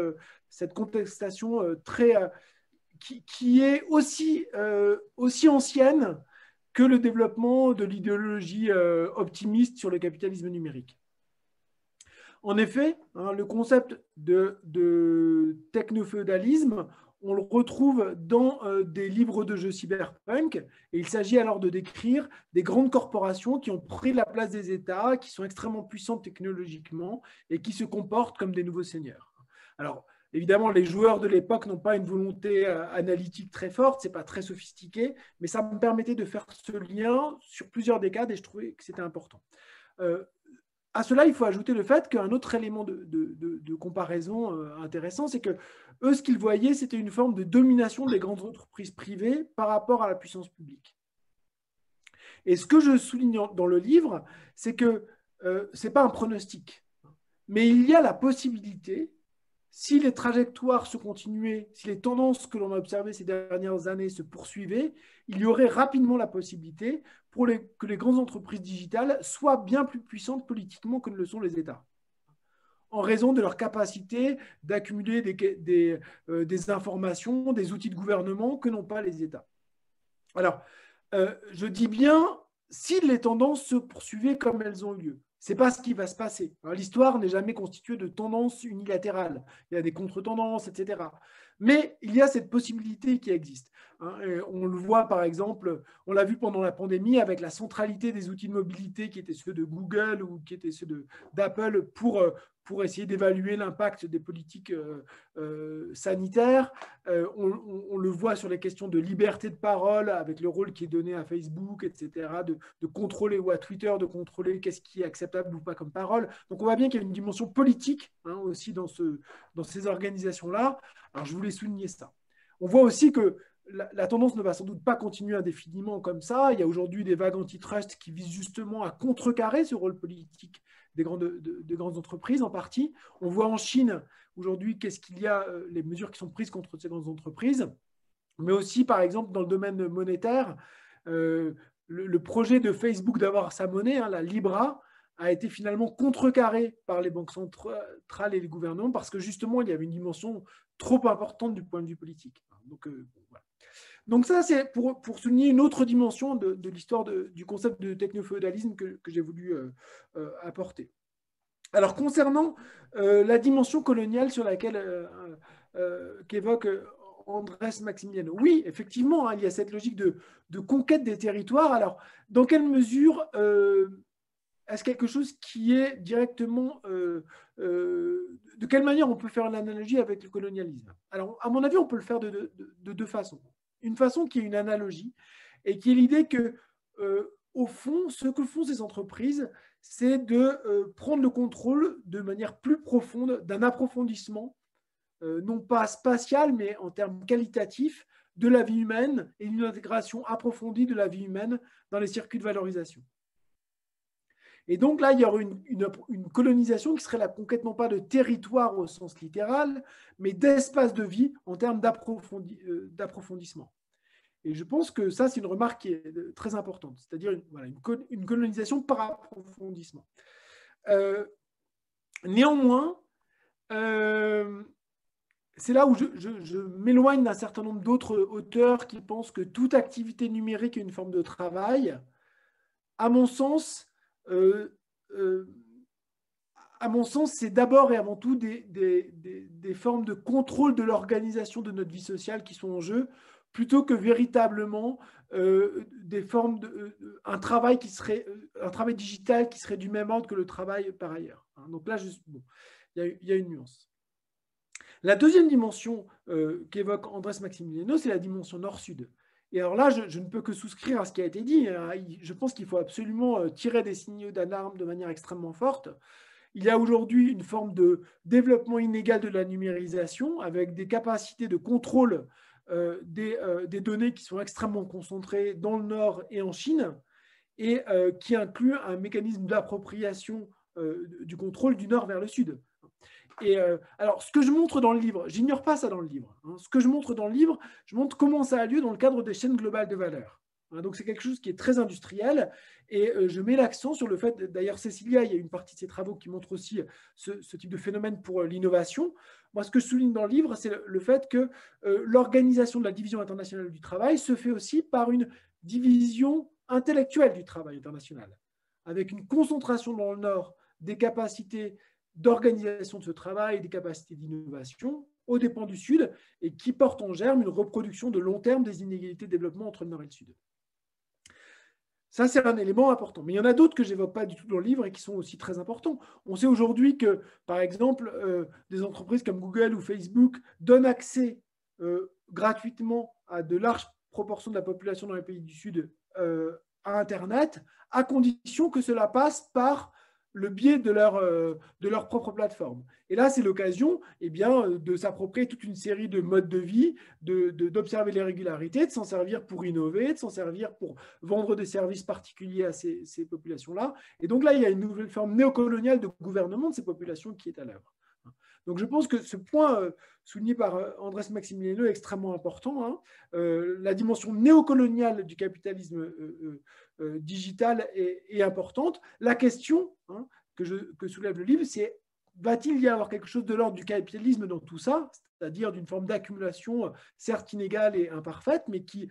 contestation qui est aussi ancienne que le développement de l'idéologie optimiste sur le capitalisme numérique. En effet, le concept de technofeudalisme, on le retrouve dans des livres de jeux cyberpunk, et il s'agit alors de décrire des grandes corporations qui ont pris la place des États, qui sont extrêmement puissantes technologiquement et qui se comportent comme des nouveaux seigneurs. Alors, évidemment, les joueurs de l'époque n'ont pas une volonté analytique très forte, ce n'est pas très sophistiqué, mais ça me permettait de faire ce lien sur plusieurs décades et je trouvais que c'était important. À cela, il faut ajouter le fait qu'un autre élément de comparaison intéressant, c'est que eux, ce qu'ils voyaient, c'était une forme de domination des grandes entreprises privées par rapport à la puissance publique. Et ce que je souligne dans le livre, c'est que ce n'est pas un pronostic, mais il y a la possibilité, si les trajectoires se continuaient, si les tendances que l'on a observées ces dernières années se poursuivaient, il y aurait rapidement la possibilité que les grandes entreprises digitales soient bien plus puissantes politiquement que ne le sont les États, en raison de leur capacité d'accumuler des informations, des outils de gouvernement que n'ont pas les États. Alors, je dis bien, si les tendances se poursuivaient comme elles ont eu lieu. Ce n'est pas ce qui va se passer. L'histoire n'est jamais constituée de tendances unilatérales. Il y a des contre-tendances, etc. Mais il y a cette possibilité qui existe. On le voit par exemple, on l'a vu pendant la pandémie avec la centralité des outils de mobilité qui étaient ceux de Google ou qui étaient ceux d'Apple pour essayer d'évaluer l'impact des politiques sanitaires. On le voit sur les questions de liberté de parole avec le rôle qui est donné à Facebook, etc., de contrôler, ou à Twitter, de contrôler qu'est-ce qui est acceptable ou pas comme parole. Donc on voit bien qu'il y a une dimension politique aussi dans ces organisations-là. Alors je voulais souligner ça. On voit aussi que la tendance ne va sans doute pas continuer indéfiniment comme ça. Il y a aujourd'hui des vagues antitrust qui visent justement à contrecarrer ce rôle politique des grandes entreprises en partie. On voit en Chine aujourd'hui qu'est-ce qu'il y a, les mesures qui sont prises contre ces grandes entreprises, mais aussi par exemple dans le domaine monétaire, le projet de Facebook d'avoir sa monnaie, la Libra, a été finalement contrecarré par les banques centrales et les gouvernements parce que justement il y avait une dimension trop importante du point de vue politique. Donc, voilà. Donc ça, c'est pour souligner une autre dimension de l'histoire du concept de technofeudalisme que j'ai voulu apporter. Alors, concernant la dimension coloniale sur laquelle qu'évoque Andrés Maximiliano, oui, effectivement, il y a cette logique de conquête des territoires. Alors, dans quelle mesure est-ce quelque chose qui est directement... de quelle manière on peut faire l'analogie avec le colonialisme? Alors, à mon avis, on peut le faire de deux façons. Une façon qui est une analogie et qui est l'idée que, au fond, ce que font ces entreprises, c'est de prendre le contrôle de manière plus profonde d'un approfondissement, non pas spatial, mais en termes qualitatifs, de la vie humaine et une intégration approfondie de la vie humaine dans les circuits de valorisation. Et donc là, il y aurait une colonisation qui serait la conquête non pas de territoire au sens littéral, mais d'espace de vie en termes d'approfondissement. Et je pense que ça, c'est une remarque qui est très importante, c'est-à-dire voilà, une colonisation par approfondissement. Néanmoins, c'est là où je m'éloigne d'un certain nombre d'autres auteurs qui pensent que toute activité numérique est une forme de travail. À mon sens, c'est d'abord et avant tout des formes de contrôle de l'organisation de notre vie sociale qui sont en jeu, plutôt que véritablement des formes un travail digital qui serait du même ordre que le travail par ailleurs. Donc là, bon, il y a une nuance. La deuxième dimension qu'évoque Andrés Maximiliano, c'est la dimension nord-sud. Et alors là, je ne peux que souscrire à ce qui a été dit. Je pense qu'il faut absolument tirer des signaux d'alarme de manière extrêmement forte. Il y a aujourd'hui une forme de développement inégal de la numérisation avec des capacités de contrôle des données qui sont extrêmement concentrées dans le Nord et en Chine et qui inclut un mécanisme d'appropriation du contrôle du Nord vers le Sud. Et alors, ce que je montre dans le livre, j'ignore pas ça dans le livre. Ce que je montre dans le livre, je montre comment ça a lieu dans le cadre des chaînes globales de valeur. Donc, c'est quelque chose qui est très industriel et je mets l'accent sur le fait, d'ailleurs, Cécilia, il y a une partie de ses travaux qui montre aussi ce type de phénomène pour l'innovation. Moi, ce que je souligne dans le livre, c'est le fait que l'organisation de la division internationale du travail se fait aussi par une division intellectuelle du travail international, avec une concentration dans le Nord des capacités d'organisation de ce travail et des capacités d'innovation aux dépens du Sud et qui porte en germe une reproduction de long terme des inégalités de développement entre le Nord et le Sud. Ça, c'est un élément important. Mais il y en a d'autres que je n'évoque pas du tout dans le livre et qui sont aussi très importants. On sait aujourd'hui que, par exemple, des entreprises comme Google ou Facebook donnent accès gratuitement à de larges proportions de la population dans les pays du Sud à Internet, à condition que cela passe par le biais de leur propre plateforme. Et là, c'est l'occasion de s'approprier toute une série de modes de vie, d'observer les régularités, de s'en servir pour innover, de s'en servir pour vendre des services particuliers à ces populations-là. Et donc là, il y a une nouvelle forme néocoloniale de gouvernement de ces populations qui est à l'œuvre. Donc je pense que ce point souligné par Andrés Maximiliano est extrêmement important. La dimension néocoloniale du capitalisme digital est importante. La question que soulève le livre, c'est va-t-il y avoir quelque chose de l'ordre du capitalisme dans tout ça, c'est-à-dire d'une forme d'accumulation certes inégale et imparfaite, mais qui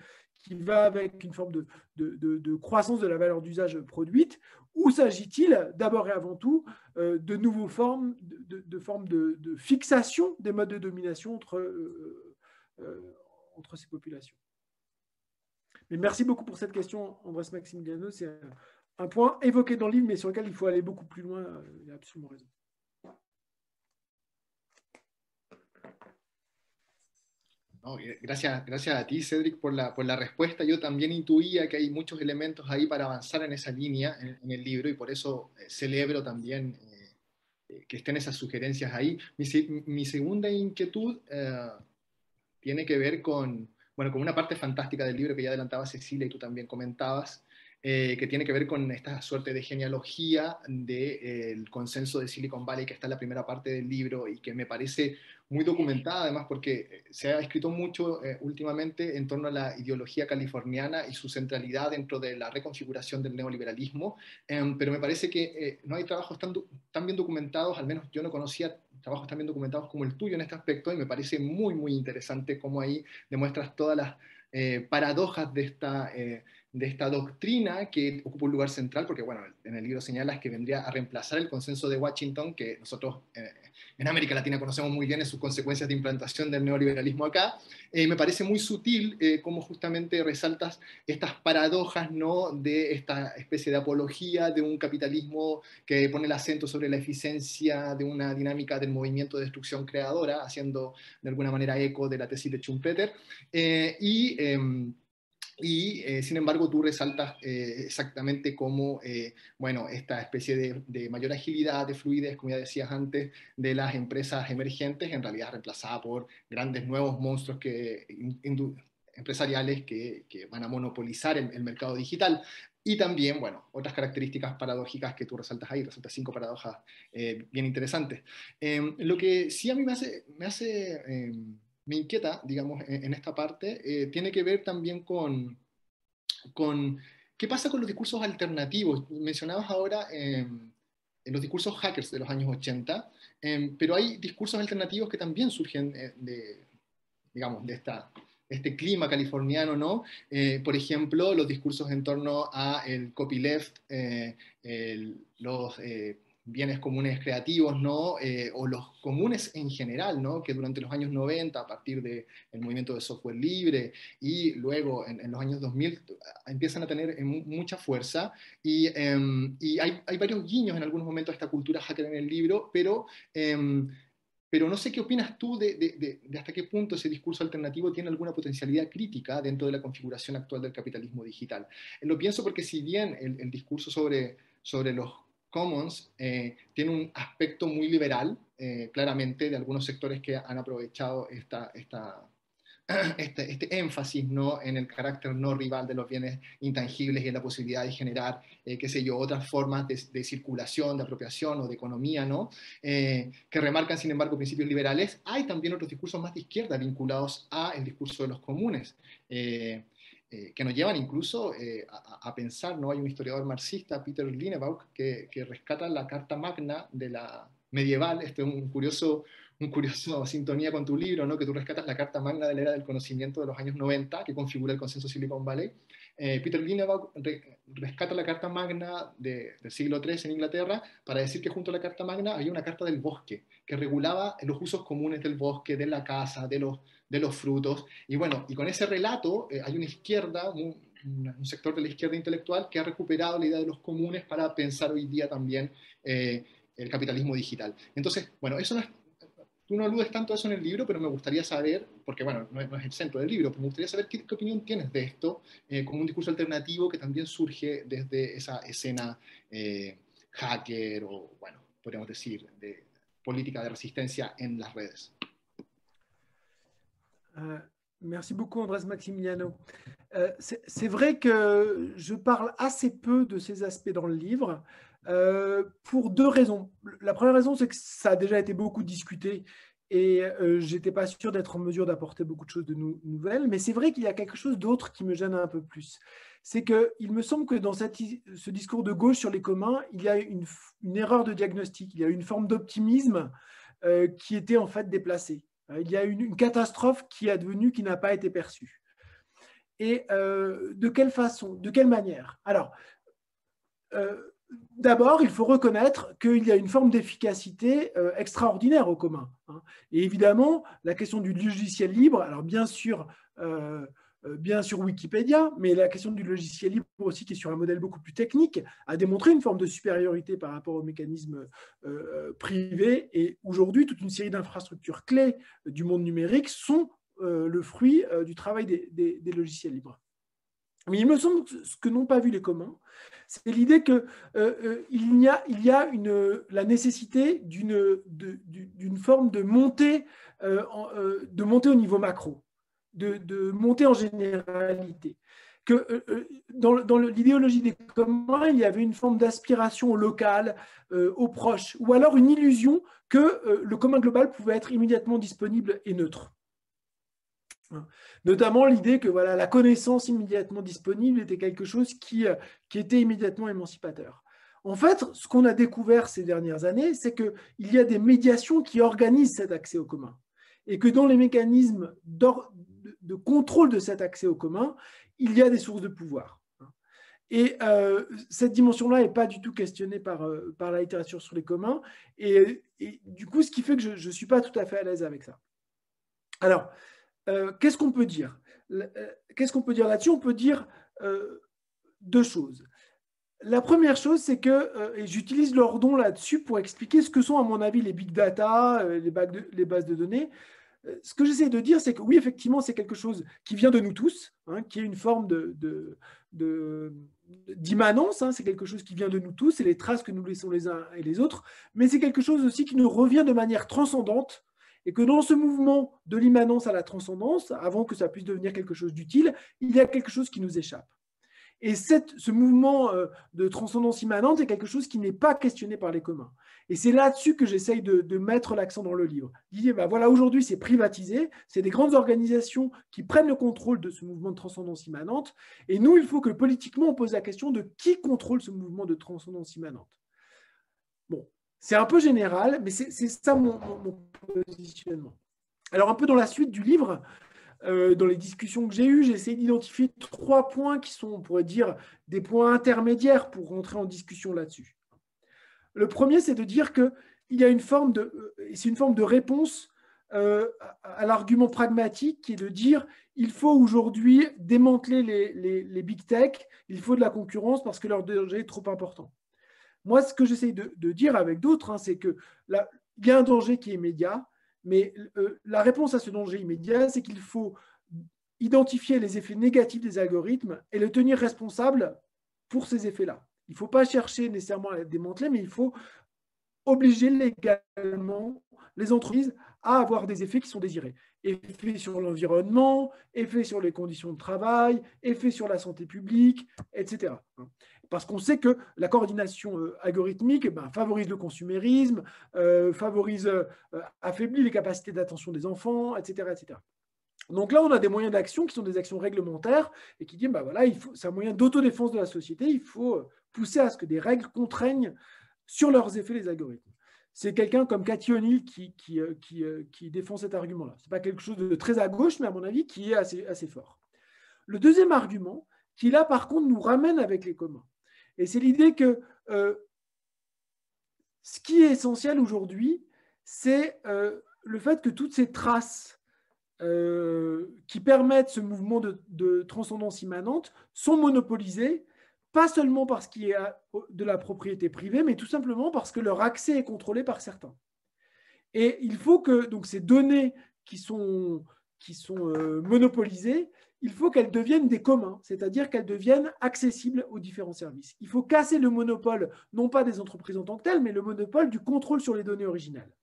va avec une forme de croissance de la valeur d'usage produite, ou s'agit-il d'abord et avant tout de nouvelles formes de fixation des modes de domination entre ces populations? Mais merci beaucoup pour cette question, Andrés Maximiliano. C'est un point évoqué dans le livre, mais sur lequel il faut aller beaucoup plus loin. Il a absolument raison. No, gracias a ti, Cédric, por la respuesta. Yo también intuía que hay muchos elementos ahí para avanzar en esa línea en el libro y por eso celebro también que estén esas sugerencias ahí. Mi segunda inquietud tiene que ver con una parte fantástica del libro que ya adelantaba Cecilia y tú también comentabas, que tiene que ver con esta suerte de genealogía del consenso de Silicon Valley que está en la primera parte del libro y que me parece muy documentada además porque se ha escrito mucho últimamente en torno a la ideología californiana y su centralidad dentro de la reconfiguración del neoliberalismo, pero me parece que no hay trabajos tan bien documentados, al menos yo no conocía trabajos tan bien documentados como el tuyo en este aspecto y me parece muy, muy interesante cómo ahí demuestras todas las paradojas de esta doctrina que ocupa un lugar central, porque bueno, en el libro señalas que vendría a reemplazar el consenso de Washington, que nosotros en América Latina conocemos muy bien en sus consecuencias de implantación del neoliberalismo acá. Me parece muy sutil cómo justamente resaltas estas paradojas, ¿no?, de esta especie de apología de un capitalismo que pone el acento sobre la eficiencia de una dinámica del movimiento de destrucción creadora, haciendo de alguna manera eco de la tesis de Schumpeter, sin embargo, tú resaltas exactamente cómo, esta especie de mayor agilidad, de fluidez, como ya decías antes, de las empresas emergentes, en realidad reemplazada por grandes nuevos monstruos empresariales que van a monopolizar el mercado digital. Y también, bueno, otras características paradójicas que tú resaltas ahí, resaltas 5 paradojas bien interesantes. Lo que sí a mí me inquieta, digamos, en esta parte, tiene que ver también con qué pasa con los discursos alternativos. Mencionabas ahora en los discursos hackers de los años 80, pero hay discursos alternativos que también surgen digamos, de este clima californiano, ¿no? Por ejemplo, los discursos en torno a el copyleft, los bienes comunes creativos, ¿no? O los comunes en general, ¿no? Que durante los años 90, a partir del movimiento de software libre y luego en los años 2000 empiezan a tener mucha fuerza y hay varios guiños en algunos momentos a esta cultura hacker en el libro, pero no sé qué opinas tú de hasta qué punto ese discurso alternativo tiene alguna potencialidad crítica dentro de la configuración actual del capitalismo digital. Lo pienso porque si bien el discurso sobre los commons tiene un aspecto muy liberal, claramente, de algunos sectores que han aprovechado este énfasis, ¿no? En el carácter no rival de los bienes intangibles y en la posibilidad de generar, qué sé yo, otras formas de circulación, de apropiación o de economía, ¿no? Que remarcan, sin embargo, principios liberales. Hay también otros discursos más de izquierda vinculados al discurso de los comunes, que nos llevan incluso a pensar, ¿no? Hay un historiador marxista, Peter Linebaugh, que rescata la Carta Magna de la medieval. Esto es un curioso sintonía con tu libro, ¿no? Que tú rescatas la Carta Magna de la era del conocimiento de los años 90, que configura el consenso Silicon Valley. Peter Linebaugh rescata la Carta Magna del siglo III en Inglaterra para decir que junto a la Carta Magna había una Carta del Bosque, que regulaba los usos comunes del bosque, de la casa, de los frutos. Y bueno, y con ese relato hay una izquierda, un sector de la izquierda intelectual que ha recuperado la idea de los comunes para pensar hoy día también el capitalismo digital. Entonces, bueno, eso no es... Tú no aludes tanto a eso en el libro, pero me gustaría saber, porque bueno, no es el centro del libro, pero me gustaría saber qué opinión tienes de esto, como un discurso alternativo que también surge desde esa escena hacker o, bueno, podríamos decir, de política de resistencia en las redes. Merci beaucoup Andrés Maximiliano. C'est vrai que je parle assez peu de ces aspects dans le livre, pour deux raisons. La première raison, c'est que ça a déjà été beaucoup discuté et je n'étais pas sûr d'être en mesure d'apporter beaucoup de choses de nouvelles, mais c'est vrai qu'il y a quelque chose d'autre qui me gêne un peu plus. C'est qu'il me semble que dans ce discours de gauche sur les communs, il y a une erreur de diagnostic, il y a une forme d'optimisme qui était en fait déplacée. Il y a une catastrophe qui est advenue, qui n'a pas été perçue. Et de quelle façon, de quelle manière? Alors, d'abord, il faut reconnaître qu'il y a une forme d'efficacité extraordinaire au commun. Et évidemment, la question du logiciel libre, alors bien sûr Wikipédia, mais la question du logiciel libre aussi, qui est sur un modèle beaucoup plus technique, a démontré une forme de supériorité par rapport aux mécanismes privés. Et aujourd'hui, toute une série d'infrastructures clés du monde numérique sont le fruit du travail des logiciels libres. Mais il me semble que ce que n'ont pas vu les communs, c'est l'idée qu'il y a la nécessité d'une forme de montée au niveau macro, de montée en généralité. Que dans l'idéologie des communs, il y avait une forme d'aspiration au local, aux proches, ou alors une illusion que le commun global pouvait être immédiatement disponible et neutre. Notamment l'idée que voilà, la connaissance immédiatement disponible était quelque chose qui était immédiatement émancipateur. En fait, ce qu'on a découvert ces dernières années, c'est qu'il y a des médiations qui organisent cet accès au commun. Et que dans les mécanismes de contrôle de cet accès au commun, il y a des sources de pouvoir. Et cette dimension-là n'est pas du tout questionnée par la littérature sur les communs. Et du coup, ce qui fait que je ne suis pas tout à fait à l'aise avec ça. Alors, qu'est-ce qu'on peut dire? Qu'est-ce qu'on peut dire là-dessus? On peut dire deux choses. La première chose, c'est que, et j'utilise Lordon là-dessus pour expliquer ce que sont, à mon avis, les big data, les bases de données. Ce que j'essaie de dire, c'est que oui, effectivement, c'est quelque chose qui vient de nous tous, qui est une forme d'immanence, c'est quelque chose qui vient de nous tous, c'est les traces que nous laissons les uns et les autres, mais c'est quelque chose aussi qui nous revient de manière transcendante, et que dans ce mouvement de l'immanence à la transcendance, avant que ça puisse devenir quelque chose d'utile, il y a quelque chose qui nous échappe. Et ce mouvement de transcendance immanente est quelque chose qui n'est pas questionné par les communs. Et c'est là-dessus que j'essaye de mettre l'accent dans le livre. Dire, ben voilà, aujourd'hui, c'est privatisé, c'est des grandes organisations qui prennent le contrôle de ce mouvement de transcendance immanente. Et nous, il faut que politiquement, on pose la question de qui contrôle ce mouvement de transcendance immanente. Bon, c'est un peu général, mais c'est ça mon positionnement. Alors, un peu dans la suite du livre, dans les discussions que j'ai eues, j'ai essayé d'identifier 3 points qui sont, on pourrait dire, des points intermédiaires pour rentrer en discussion là-dessus. Le premier, c'est de dire qu'il y a une forme de réponse à l'argument pragmatique qui est de dire il faut aujourd'hui démanteler les big tech, il faut de la concurrence parce que leur danger est trop important. Moi, ce que j'essaye de dire avec d'autres, hein, c'est qu'il y a un danger qui est immédiat, mais la réponse à ce danger immédiat, c'est qu'il faut identifier les effets négatifs des algorithmes et le tenir responsable pour ces effets-là. Il ne faut pas chercher nécessairement à les démanteler, mais il faut obliger légalement les entreprises à avoir des effets qui sont désirés. Effets sur l'environnement, effets sur les conditions de travail, effets sur la santé publique, etc. Parce qu'on sait que la coordination algorithmique favorise le consumérisme, affaiblit les capacités d'attention des enfants, etc., etc. Donc là, on a des moyens d'action qui sont des actions réglementaires et qui disent, voilà, c'est un moyen d'autodéfense de la société, il faut pousser à ce que des règles contraignent sur leurs effets les algorithmes. C'est quelqu'un comme Cathy O'Neil qui défend cet argument-là. Ce n'est pas quelque chose de très à gauche, mais à mon avis, qui est assez fort. Le deuxième argument, qui là, par contre, nous ramène avec les communs. Et c'est l'idée que ce qui est essentiel aujourd'hui, c'est le fait que toutes ces traces qui permettent ce mouvement de transcendance immanente sont monopolisées, pas seulement parce qu'il y a de la propriété privée, mais tout simplement parce que leur accès est contrôlé par certains. Et il faut que donc, ces données qui sont monopolisées, il faut qu'elles deviennent des communs, c'est-à-dire qu'elles deviennent accessibles aux différents services. Il faut casser le monopole, non pas des entreprises en tant que telles, mais le monopole du contrôle sur les données originales.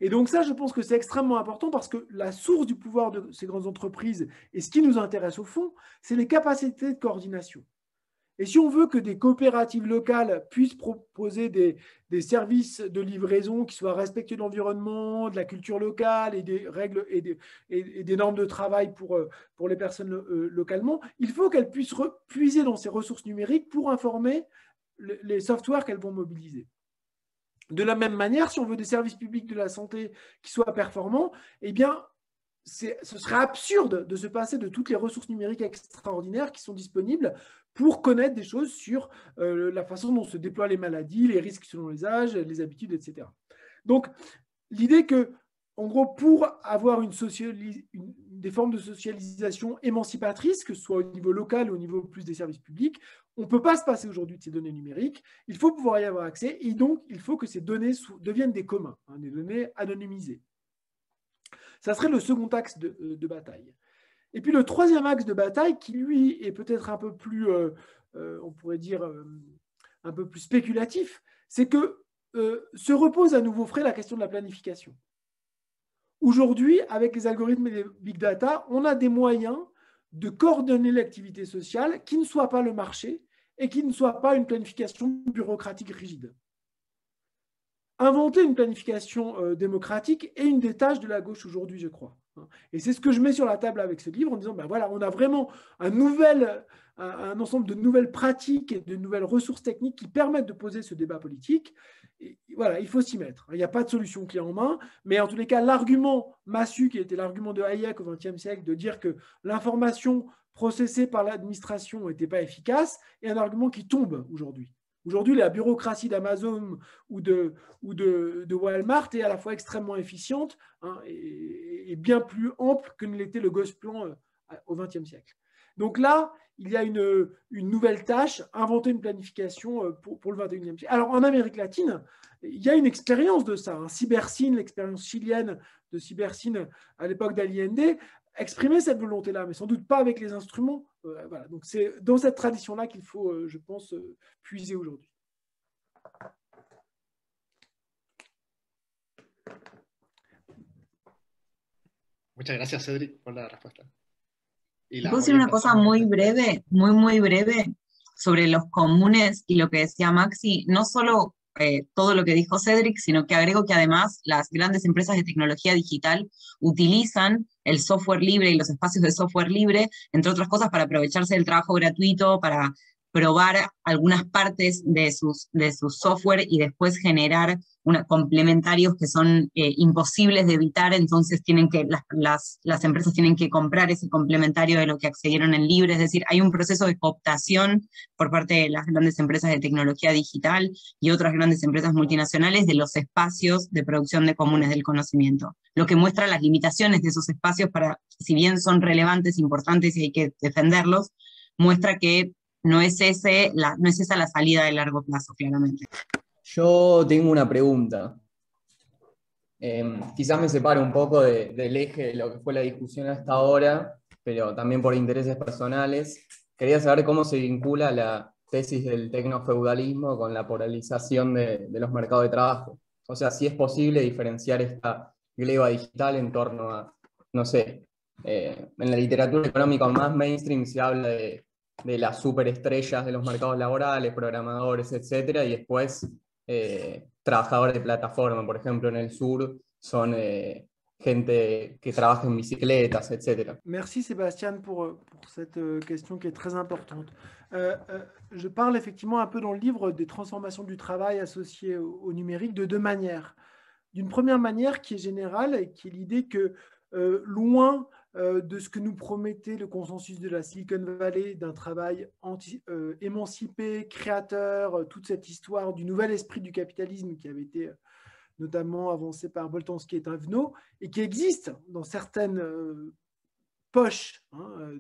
Et donc ça, je pense que c'est extrêmement important parce que la source du pouvoir de ces grandes entreprises et ce qui nous intéresse au fond, c'est les capacités de coordination. Et si on veut que des coopératives locales puissent proposer des services de livraison qui soient respectueux de l'environnement, de la culture locale et des règles et des normes de travail pour les personnes localement, il faut qu'elles puissent puiser dans ces ressources numériques pour informer les softwares qu'elles vont mobiliser. De la même manière, si on veut des services publics de la santé qui soient performants, eh bien, ce serait absurde de se passer de toutes les ressources numériques extraordinaires qui sont disponibles pour connaître des choses sur la façon dont se déploient les maladies, les risques selon les âges, les habitudes, etc. Donc, l'idée que, en gros, pour avoir des formes de socialisation émancipatrices, que ce soit au niveau local ou au niveau plus des services publics, on ne peut pas se passer aujourd'hui de ces données numériques. Il faut pouvoir y avoir accès et donc il faut que ces données deviennent des communs, des données anonymisées. Ça serait le second axe de bataille. Et puis le troisième axe de bataille, qui lui est peut-être un peu plus, on pourrait dire, un peu plus spéculatif, c'est que se repose à nouveau frais la question de la planification. Aujourd'hui, avec les algorithmes et les big data, on a des moyens de coordonner l'activité sociale qui ne soit pas le marché et qui ne soit pas une planification bureaucratique rigide. Inventer une planification démocratique est une des tâches de la gauche aujourd'hui, je crois. Et c'est ce que je mets sur la table avec ce livre en disant, voilà, on a vraiment un ensemble de nouvelles pratiques et de nouvelles ressources techniques qui permettent de poser ce débat politique. Et voilà, il faut s'y mettre. Il n'y a pas de solution clé en main, mais en tous les cas, l'argument massu, qui était l'argument de Hayek au XXe siècle, de dire que l'information processée par l'administration n'était pas efficace, est un argument qui tombe aujourd'hui. Aujourd'hui, la bureaucratie d'Amazon ou de Walmart est à la fois extrêmement efficiente et bien plus ample que ne l'était le Gosplan au XXe siècle. Donc là, il y a une nouvelle tâche, inventer une planification pour le XXIe siècle. Alors, en Amérique latine, il y a une expérience de ça. Cybersyn, l'expérience chilienne de Cybersyn à l'époque d'Allende, exprimer cette volonté-là, mais sans doute pas avec les instruments. Voilà. Donc c'est dans cette tradition-là qu'il faut, je pense, puiser aujourd'hui. Muchas gracias, Cédric, por la respuesta. ¿Puedo decir una cosa muy breve, muy breve, sobre los comunes y lo que decía Maxi? No solo todo lo que dijo Cedric, sino que agrego que además las grandes empresas de tecnología digital utilizan el software libre y los espacios de software libre, entre otras cosas, para aprovecharse del trabajo gratuito, para probar algunas partes de sus software y después generar complementarios que son imposibles de evitar, entonces las empresas tienen que comprar ese complementario de lo que accedieron en libre, es decir, hay un proceso de cooptación por parte de las grandes empresas de tecnología digital y otras grandes empresas multinacionales de los espacios de producción de comunes del conocimiento, lo que muestra las limitaciones de esos espacios para, si bien son relevantes, importantes y hay que defenderlos, muestra que no es esa la salida de largo plazo, claramente. Yo tengo una pregunta. Quizás me separe un poco del eje de lo que fue la discusión hasta ahora, pero también por intereses personales. Quería saber cómo se vincula la tesis del tecnofeudalismo con la polarización de los mercados de trabajo. O sea, si es posible diferenciar esta gleba digital en torno a, no sé, en la literatura económica más mainstream se habla de las superestrellas de los mercados laborales, programadores, etcétera, y después trabajadores de plataforma, por ejemplo, en el sur son gente que trabaja en bicicletas, etc. Merci Sébastien pour cette question qui est très importante. Je parle effectivement un peu dans le livre des transformations du travail associées au numérique de deux manières. D'une première manière qui est générale et qui est l'idée que loin de ce que nous promettait le consensus de la Silicon Valley, d'un travail émancipé, créateur, toute cette histoire du nouvel esprit du capitalisme qui avait été notamment avancé par Boltanski et Thévenot, et qui existe dans certaines poches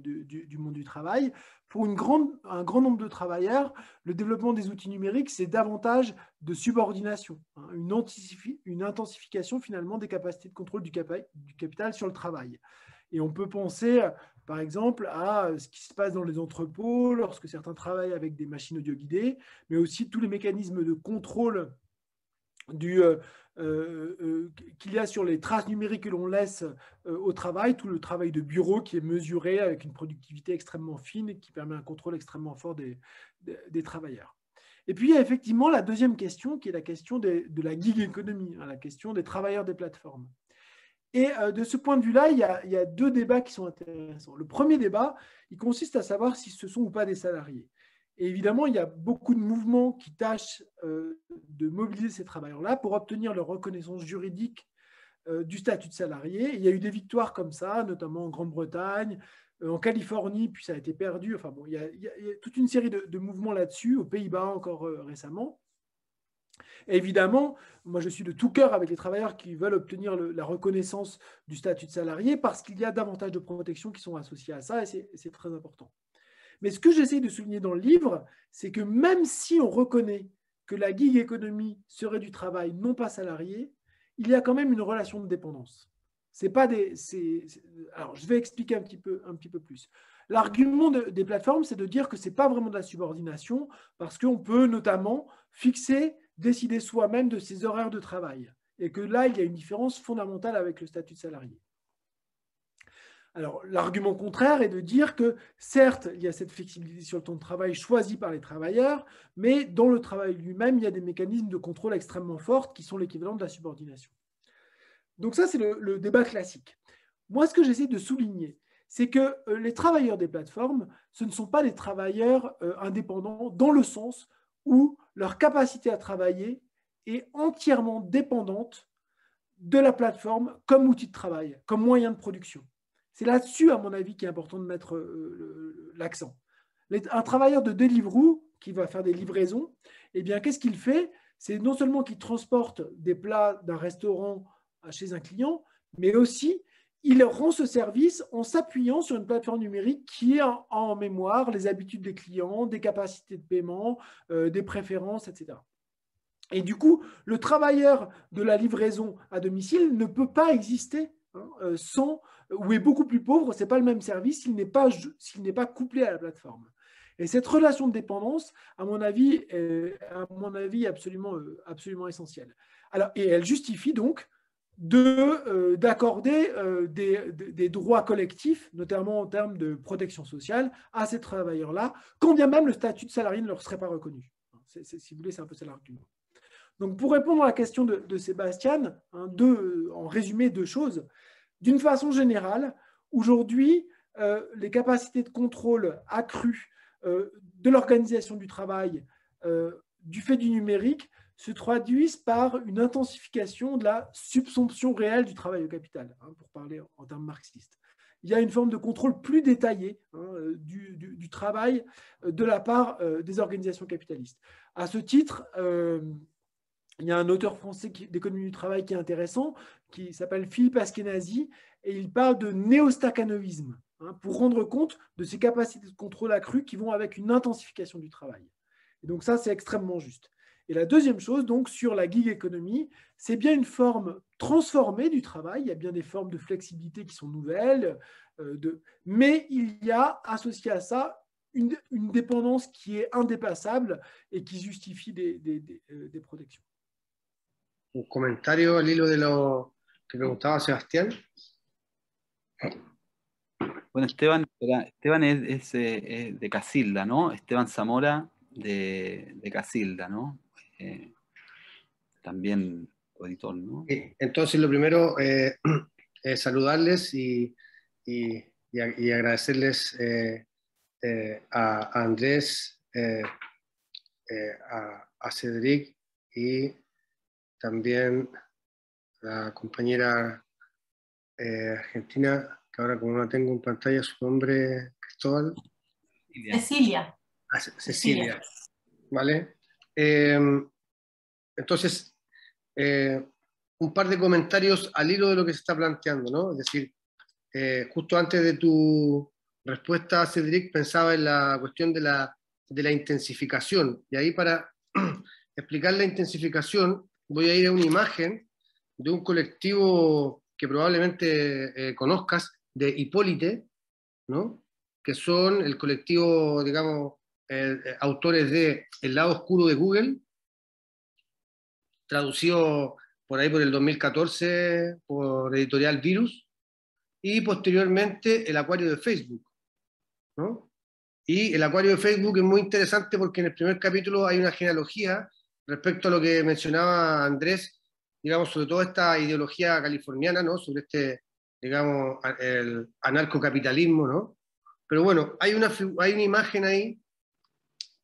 du monde du travail. Pour un grand nombre de travailleurs, le développement des outils numériques, c'est davantage de subordination, une intensification finalement des capacités de contrôle du capital sur le travail. Et on peut penser, par exemple, à ce qui se passe dans les entrepôts lorsque certains travaillent avec des machines audio guidées, mais aussi tous les mécanismes de contrôle qu'il y a sur les traces numériques que l'on laisse au travail, tout le travail de bureau qui est mesuré avec une productivité extrêmement fine et qui permet un contrôle extrêmement fort des travailleurs. Et puis, il y a effectivement la deuxième question qui est la question de la gig economy, la question des travailleurs des plateformes. Et de ce point de vue-là, il y a deux débats qui sont intéressants. Le premier débat, il consiste à savoir si ce sont ou pas des salariés. Et évidemment, il y a beaucoup de mouvements qui tâchent de mobiliser ces travailleurs-là pour obtenir leur reconnaissance juridique du statut de salarié. Et il y a eu des victoires comme ça, notamment en Grande-Bretagne, en Californie, puis ça a été perdu. Enfin bon, il y a toute une série de mouvements là-dessus, aux Pays-Bas encore récemment. Et évidemment, moi je suis de tout cœur avec les travailleurs qui veulent obtenir la reconnaissance du statut de salarié parce qu'il y a davantage de protections qui sont associées à ça et c'est très important. Mais ce que j'essaie de souligner dans le livre, c'est que même si on reconnaît que la gig economy serait du travail non pas salarié, il y a quand même une relation de dépendance. C'est pas alors, je vais expliquer un petit peu plus. L'argument des plateformes, c'est de dire que ce n'est pas vraiment de la subordination parce qu'on peut notamment décider soi-même de ses horaires de travail et que là, il y a une différence fondamentale avec le statut de salarié. Alors, l'argument contraire est de dire que, certes, il y a cette flexibilité sur le temps de travail choisie par les travailleurs, mais dans le travail lui-même, il y a des mécanismes de contrôle extrêmement forts qui sont l'équivalent de la subordination. Donc ça, c'est le débat classique. Moi, ce que j'essaie de souligner, c'est que les travailleurs des plateformes, ce ne sont pas des travailleurs indépendants dans le sens où leur capacité à travailler est entièrement dépendante de la plateforme comme outil de travail, comme moyen de production. C'est là-dessus, à mon avis, qu'il est important de mettre l'accent. Un travailleur de Deliveroo qui va faire des livraisons, eh bien, qu'est-ce qu'il fait? C'est non seulement qu'il transporte des plats d'un restaurant chez un client, mais aussi il rend ce service en s'appuyant sur une plateforme numérique qui a en mémoire les habitudes des clients, des capacités de paiement, des préférences, etc. Et du coup, le travailleur de la livraison à domicile ne peut pas exister ou est beaucoup plus pauvre, ce n'est pas le même service s'il n'est pas couplé à la plateforme. Et cette relation de dépendance, à mon avis, est absolument essentielle. Alors, et elle justifie donc d'accorder des droits collectifs, notamment en termes de protection sociale, à ces travailleurs-là, quand bien même le statut de salarié ne leur serait pas reconnu. Si vous voulez, c'est un peu ça l'argument. Donc, pour répondre à la question de Sébastien, hein, en résumé, deux choses. D'une façon générale, aujourd'hui, les capacités de contrôle accrues de l'organisation du travail du fait du numérique se traduisent par une intensification de la subsomption réelle du travail au capital, hein, pour parler en termes marxistes. Il y a une forme de contrôle plus détaillé, hein, du travail de la part des organisations capitalistes. À ce titre, il y a un auteur français d'économie du travail qui est intéressant, qui s'appelle Philippe Askenazi, et il parle de néostakhanoïsme, hein, pour rendre compte de ces capacités de contrôle accrues qui vont avec une intensification du travail. Et donc ça, c'est extrêmement juste. Et la deuxième chose, donc, sur la gig economy, c'est bien une forme transformée du travail. Il y a bien des formes de flexibilité qui sont nouvelles, mais il y a associé à ça une dépendance qui est indépassable et qui justifie des protections. Un comentario al hilo de lo que preguntaba Sebastián. Bueno, Esteban es de Casilda, ¿no? Esteban Zamora de Casilda, ¿no? También auditor, ¿no? Entonces, lo primero es saludarles y agradecerles a Andrés, a Cedric y también la compañera argentina, que ahora como no tengo en pantalla su nombre, Cristóbal. Cecilia. Cecilia. ¿Vale? Entonces, un par de comentarios al hilo de lo que se está planteando, ¿no? Es decir, justo antes de tu respuesta, Cedric, pensaba en la cuestión de la intensificación. Y ahí, para explicar la intensificación, voy a ir a una imagen de un colectivo que probablemente conozcas, de Hipólite, ¿no? Que son el colectivo, digamos, autores de El lado oscuro de Google, traducido por ahí por el 2014 por Editorial Virus, y posteriormente El acuario de Facebook, ¿no? Y El acuario de Facebook es muy interesante porque en el primer capítulo hay una genealogía respecto a lo que mencionaba Andrés, digamos, sobre todo esta ideología californiana, ¿no? Sobre este, digamos, el anarcocapitalismo, ¿no? Pero bueno, hay una imagen ahí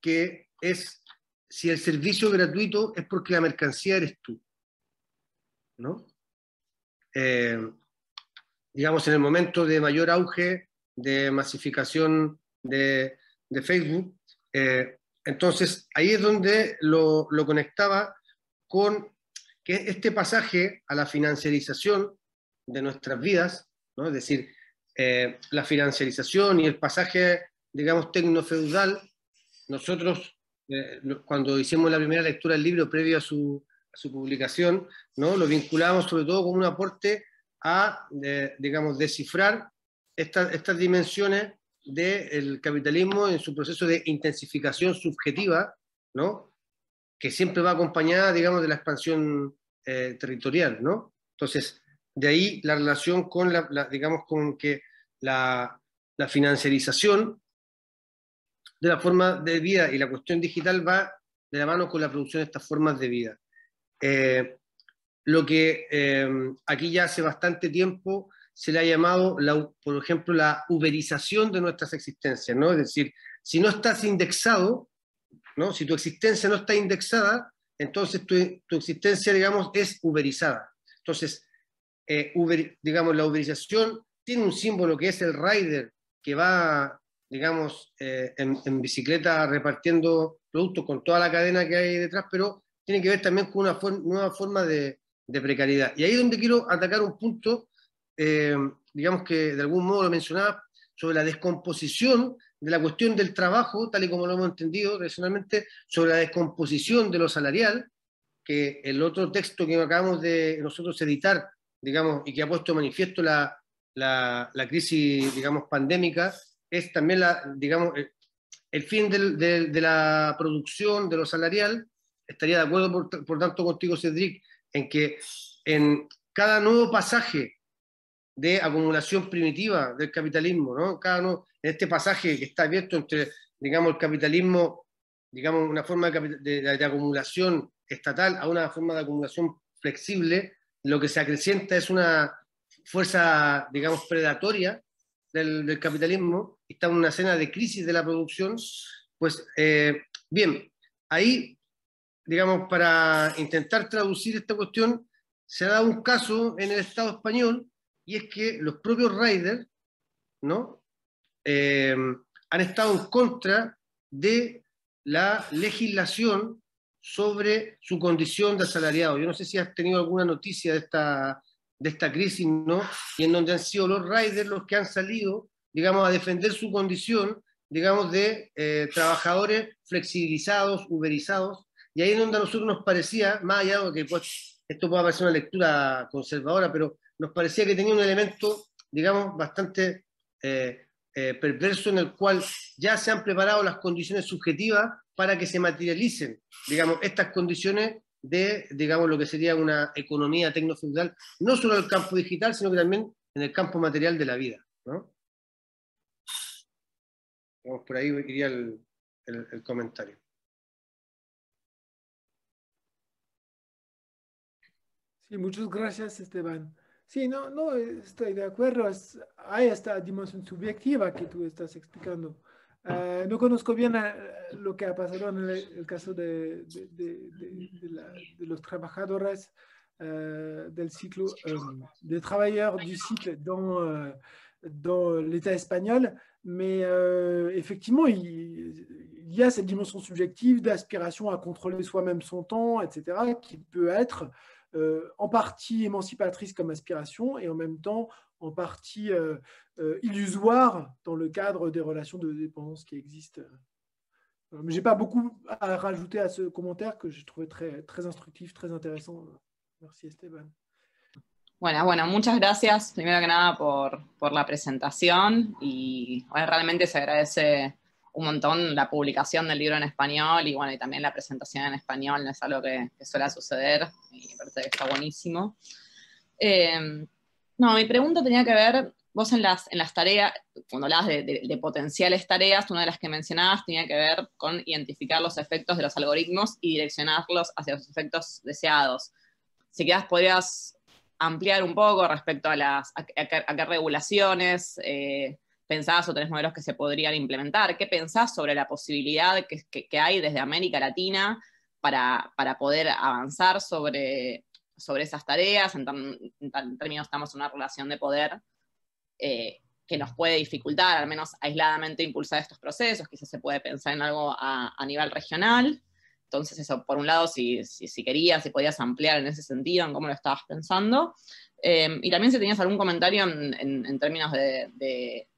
que es: si el servicio es gratuito es porque la mercancía eres tú, ¿no? Digamos, en el momento de mayor auge de masificación de Facebook, entonces ahí es donde lo conectaba con que este pasaje a la financiarización de nuestras vidas, ¿no? Es decir, la financiarización y el pasaje, digamos, tecnofeudal. Nosotros, cuando hicimos la primera lectura del libro previo a su publicación, ¿no? Lo vinculamos sobre todo con un aporte a, digamos, descifrar estas dimensiones del capitalismo en su proceso de intensificación subjetiva, ¿no? Que siempre va acompañada, digamos, de la expansión territorial, ¿no? Entonces, de ahí la relación con digamos, con que la financiarización de la forma de vida y la cuestión digital va de la mano con la producción de estas formas de vida. Lo que aquí ya hace bastante tiempo se le ha llamado, por ejemplo, la uberización de nuestras existencias, ¿no? Es decir, si no estás indexado, ¿no? Si tu existencia no está indexada, entonces tu existencia, digamos, es uberizada. Entonces, digamos, la uberización tiene un símbolo que es el rider, que va, digamos, en bicicleta repartiendo productos con toda la cadena que hay detrás, pero tiene que ver también con una nueva forma de precariedad. Y ahí es donde quiero atacar un punto, digamos, que de algún modo lo mencionaba, sobre la descomposición de la cuestión del trabajo, tal y como lo hemos entendido tradicionalmente, sobre la descomposición de lo salarial, que el otro texto que acabamos de nosotros editar, digamos, y que ha puesto de manifiesto la crisis, digamos, pandémica, es también, digamos, el fin de la producción, de lo salarial. Estaría de acuerdo, por tanto, contigo, Cedric, en que en cada nuevo pasaje de acumulación primitiva del capitalismo, ¿no? En este pasaje que está abierto entre, digamos, el capitalismo, digamos, una forma de acumulación estatal a una forma de acumulación flexible, lo que se acrecienta es una fuerza, digamos, predatoria del capitalismo. Está en una escena de crisis de la producción. Pues, bien, ahí, digamos, para intentar traducir esta cuestión, se ha dado un caso en el Estado español, y es que los propios riders, ¿no? Han estado en contra de la legislación sobre su condición de asalariado. Yo no sé si has tenido alguna noticia de esta crisis, ¿no? Y en donde han sido los riders los que han salido, digamos, a defender su condición, digamos, de trabajadores flexibilizados, uberizados, y ahí es donde a nosotros nos parecía, más allá de que pues, esto puede parecer una lectura conservadora, pero nos parecía que tenía un elemento, digamos, bastante perverso, en el cual ya se han preparado las condiciones subjetivas para que se materialicen, digamos, estas condiciones de, digamos, lo que sería una economía tecnofeudal, no solo en el campo digital, sino que también en el campo material de la vida, ¿no? Digamos, por ahí iría el comentario. Sí, muchas gracias, Esteban. Sí, no, estoy de acuerdo. Hay esta dimensión subjetiva que tú estás explicando. No conozco bien lo que ha pasado en el caso de los trabajadores del ciclo, des travailleurs du cycle dans l'État espagnol, mais effectivement, il y a cette dimension subjective d'aspiration à contrôler soi-même son temps, etc., qui peut être en partie émancipatrice comme aspiration et en même temps en partie illusoire dans le cadre des relations de dépendance qui existent. Mais je n'ai pas beaucoup à rajouter à ce commentaire que j'ai trouvé très, très instructif, très intéressant. Merci, Esteban. Bueno, muchas gracias primero que nada por la presentación y bueno, realmente se agradece un montón la publicación del libro en español y bueno, y también la presentación en español, no es algo que suele suceder y me parece que está buenísimo. No, mi pregunta tenía que ver, vos en las tareas, cuando hablabas de potenciales tareas, una de las que mencionabas tenía que ver con identificar los efectos de los algoritmos y direccionarlos hacia los efectos deseados. Si quizás podrías ampliar un poco respecto a qué regulaciones pensás o tenés modelos que se podrían implementar. ¿Qué pensás sobre la posibilidad que hay desde América Latina para poder avanzar sobre esas tareas? En términos, estamos en una relación de poder que nos puede dificultar, al menos aisladamente, impulsar estos procesos. Quizás se puede pensar en algo a nivel regional. Entonces eso, por un lado, si querías, si podías ampliar en ese sentido, en cómo lo estabas pensando. Y también si tenías algún comentario en términos de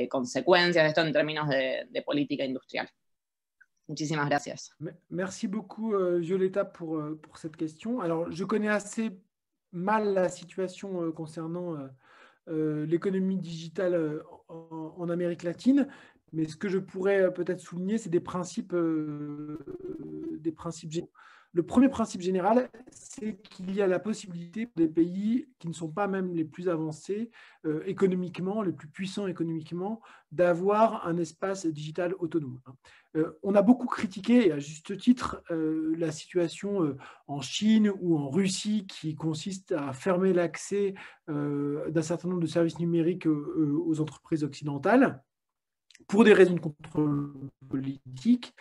consecuencias de esto, en términos de política industrial. Muchísimas gracias. Merci beaucoup, Violeta, pour cette question. Alors, je connais assez mal la situation concernant l'économie digitale en Amérique latine. Mais ce que je pourrais peut-être souligner, c'est des principes généraux. Le premier principe général, c'est qu'il y a la possibilité pour des pays qui ne sont pas même les plus avancés économiquement, les plus puissants économiquement, d'avoir un espace digital autonome. On a beaucoup critiqué, et à juste titre, la situation en Chine ou en Russie qui consiste à fermer l'accès d'un certain nombre de services numériques aux entreprises occidentales, pour des raisons de contrôle politique,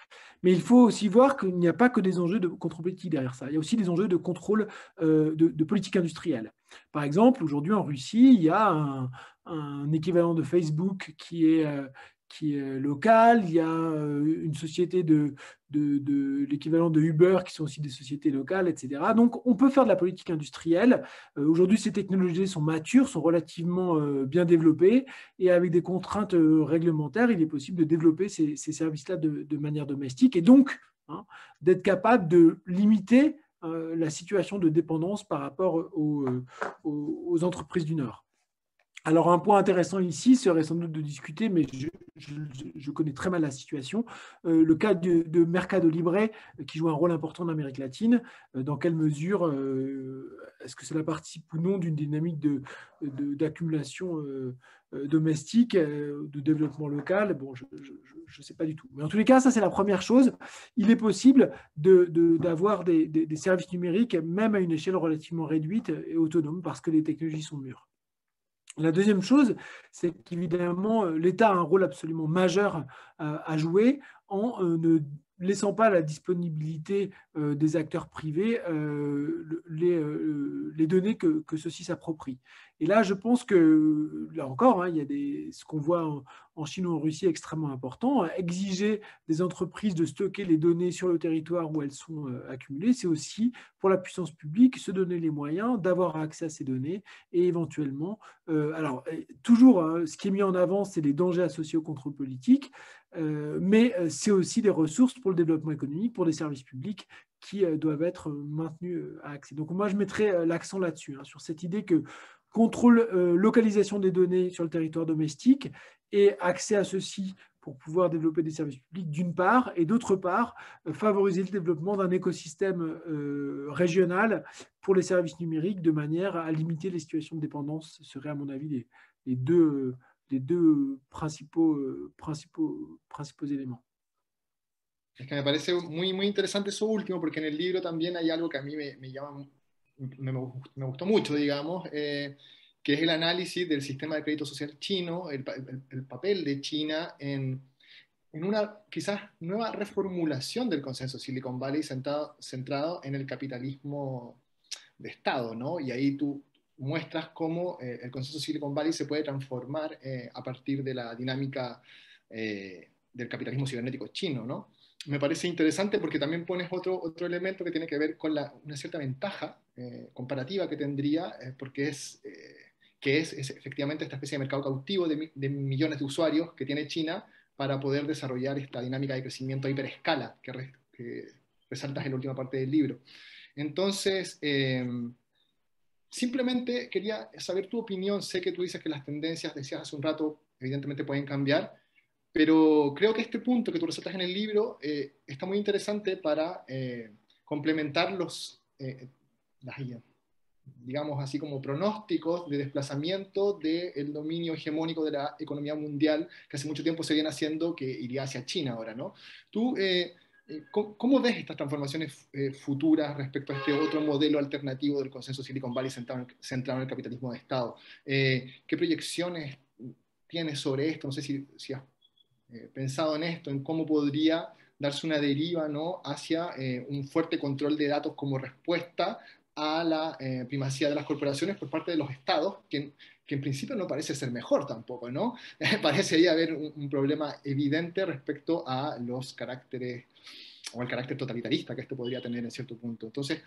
mais il faut aussi voir qu'il n'y a pas que des enjeux de contrôle politique derrière ça. Il y a aussi des enjeux de contrôle de politique industrielle. Par exemple, aujourd'hui en Russie, il y a un équivalent de Facebook qui est local, il y a une société de l'équivalent de Uber qui sont aussi des sociétés locales, etc. Donc on peut faire de la politique industrielle. Aujourd'hui, ces technologies sont matures, sont relativement bien développées, et avec des contraintes réglementaires, il est possible de développer ces services-là de manière domestique, et donc d'être capable de limiter la situation de dépendance par rapport aux entreprises du Nord. Alors, un point intéressant ici serait sans doute de discuter, mais je connais très mal la situation, le cas de Mercado Libre, qui joue un rôle important en Amérique latine. Dans quelle mesure est-ce que cela participe ou non d'une dynamique d'accumulation domestique, de développement local? Bon, je ne sais pas du tout. Mais en tous les cas, ça, c'est la première chose. Il est possible d'avoir des services numériques, même à une échelle relativement réduite et autonome, parce que les technologies sont mûres. La deuxième chose, c'est qu'évidemment, l'État a un rôle absolument majeur à jouer en ne laissant pas à la disponibilité des acteurs privés les données que ceux-ci s'approprient. Et là, je pense que, là encore, hein, il y a ce qu'on voit en Chine ou en Russie extrêmement important. Exiger des entreprises de stocker les données sur le territoire où elles sont accumulées, c'est aussi, pour la puissance publique, se donner les moyens d'avoir accès à ces données et éventuellement... alors, toujours, hein, ce qui est mis en avant, c'est les dangers associés au contrôle politique, mais c'est aussi des ressources pour le développement économique, pour des services publics qui doivent être maintenus à accès. Donc moi, je mettrais l'accent là-dessus, hein, sur cette idée que contrôle, localisation des données sur le territoire domestique et accès à ceci pour pouvoir développer des services publics d'une part, et d'autre part, favoriser le développement d'un écosystème régional pour les services numériques de manière à limiter les situations de dépendance. Ce seraient, à mon avis, les deux principaux éléments. Es que me parece muy, muy interesante eso último, porque en el libro también hay algo que a mí me gustó mucho, digamos, que es el análisis del sistema de crédito social chino, el papel de China en una quizás nueva reformulación del consenso Silicon Valley centrado en el capitalismo de Estado, ¿no? Y ahí tú muestras cómo el consenso Silicon Valley se puede transformar a partir de la dinámica del capitalismo cibernético chino, ¿no? Me parece interesante porque también pones otro elemento que tiene que ver con una cierta ventaja comparativa que tendría, porque es efectivamente esta especie de mercado cautivo de millones de usuarios que tiene China para poder desarrollar esta dinámica de crecimiento a hiperescala que resaltas en la última parte del libro. Entonces, simplemente quería saber tu opinión. Sé que tú dices que las tendencias, decías hace un rato, evidentemente pueden cambiar, pero creo que este punto que tú resaltas en el libro está muy interesante para complementar digamos así como pronósticos de desplazamiento del dominio hegemónico de la economía mundial que hace mucho tiempo se viene haciendo, que iría hacia China ahora, ¿no? Tú, ¿cómo ves estas transformaciones futuras respecto a este otro modelo alternativo del consenso Silicon Valley centrado en el capitalismo de Estado? ¿Qué proyecciones tienes sobre esto? No sé si has pensado en esto, en cómo podría darse una deriva, ¿no?, hacia un fuerte control de datos como respuesta a la primacía de las corporaciones por parte de los estados, que en principio no parece ser mejor tampoco, ¿no? Parece ahí haber un problema evidente respecto a los caracteres, o al carácter totalitarista que esto podría tener en cierto punto. Entonces,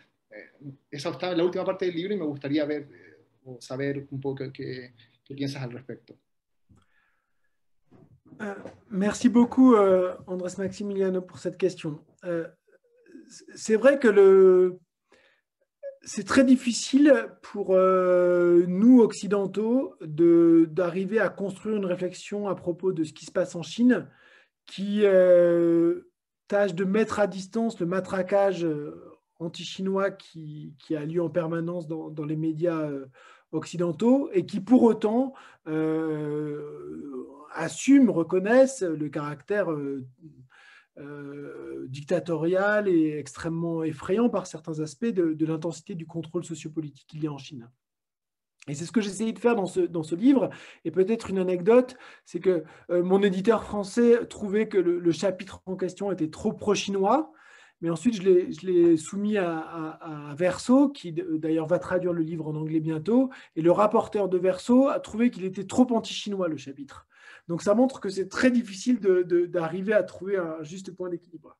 esa está la última parte del libro y me gustaría saber un poco qué piensas al respecto. Merci beaucoup, Andrés Maximiliano, pour cette question. C'est vrai que c'est très difficile pour nous, occidentaux, d'arriver à construire une réflexion à propos de ce qui se passe en Chine, qui tâche de mettre à distance le matraquage anti-chinois qui a lieu en permanence dans les médias occidentaux, et qui pour autant reconnaissent le caractère dictatorial et extrêmement effrayant par certains aspects de l'intensité du contrôle sociopolitique qu'il y a en Chine. Et c'est ce que j'ai essayé de faire dans ce livre. Et peut-être une anecdote, c'est que mon éditeur français trouvait que le chapitre en question était trop pro-chinois, mais ensuite je l'ai soumis à Verso, qui d'ailleurs va traduire le livre en anglais bientôt, et le rapporteur de Verso a trouvé qu'il était trop anti-chinois, le chapitre. Donc ça montre que c'est très difficile d'arriver à trouver un juste point d'équilibre.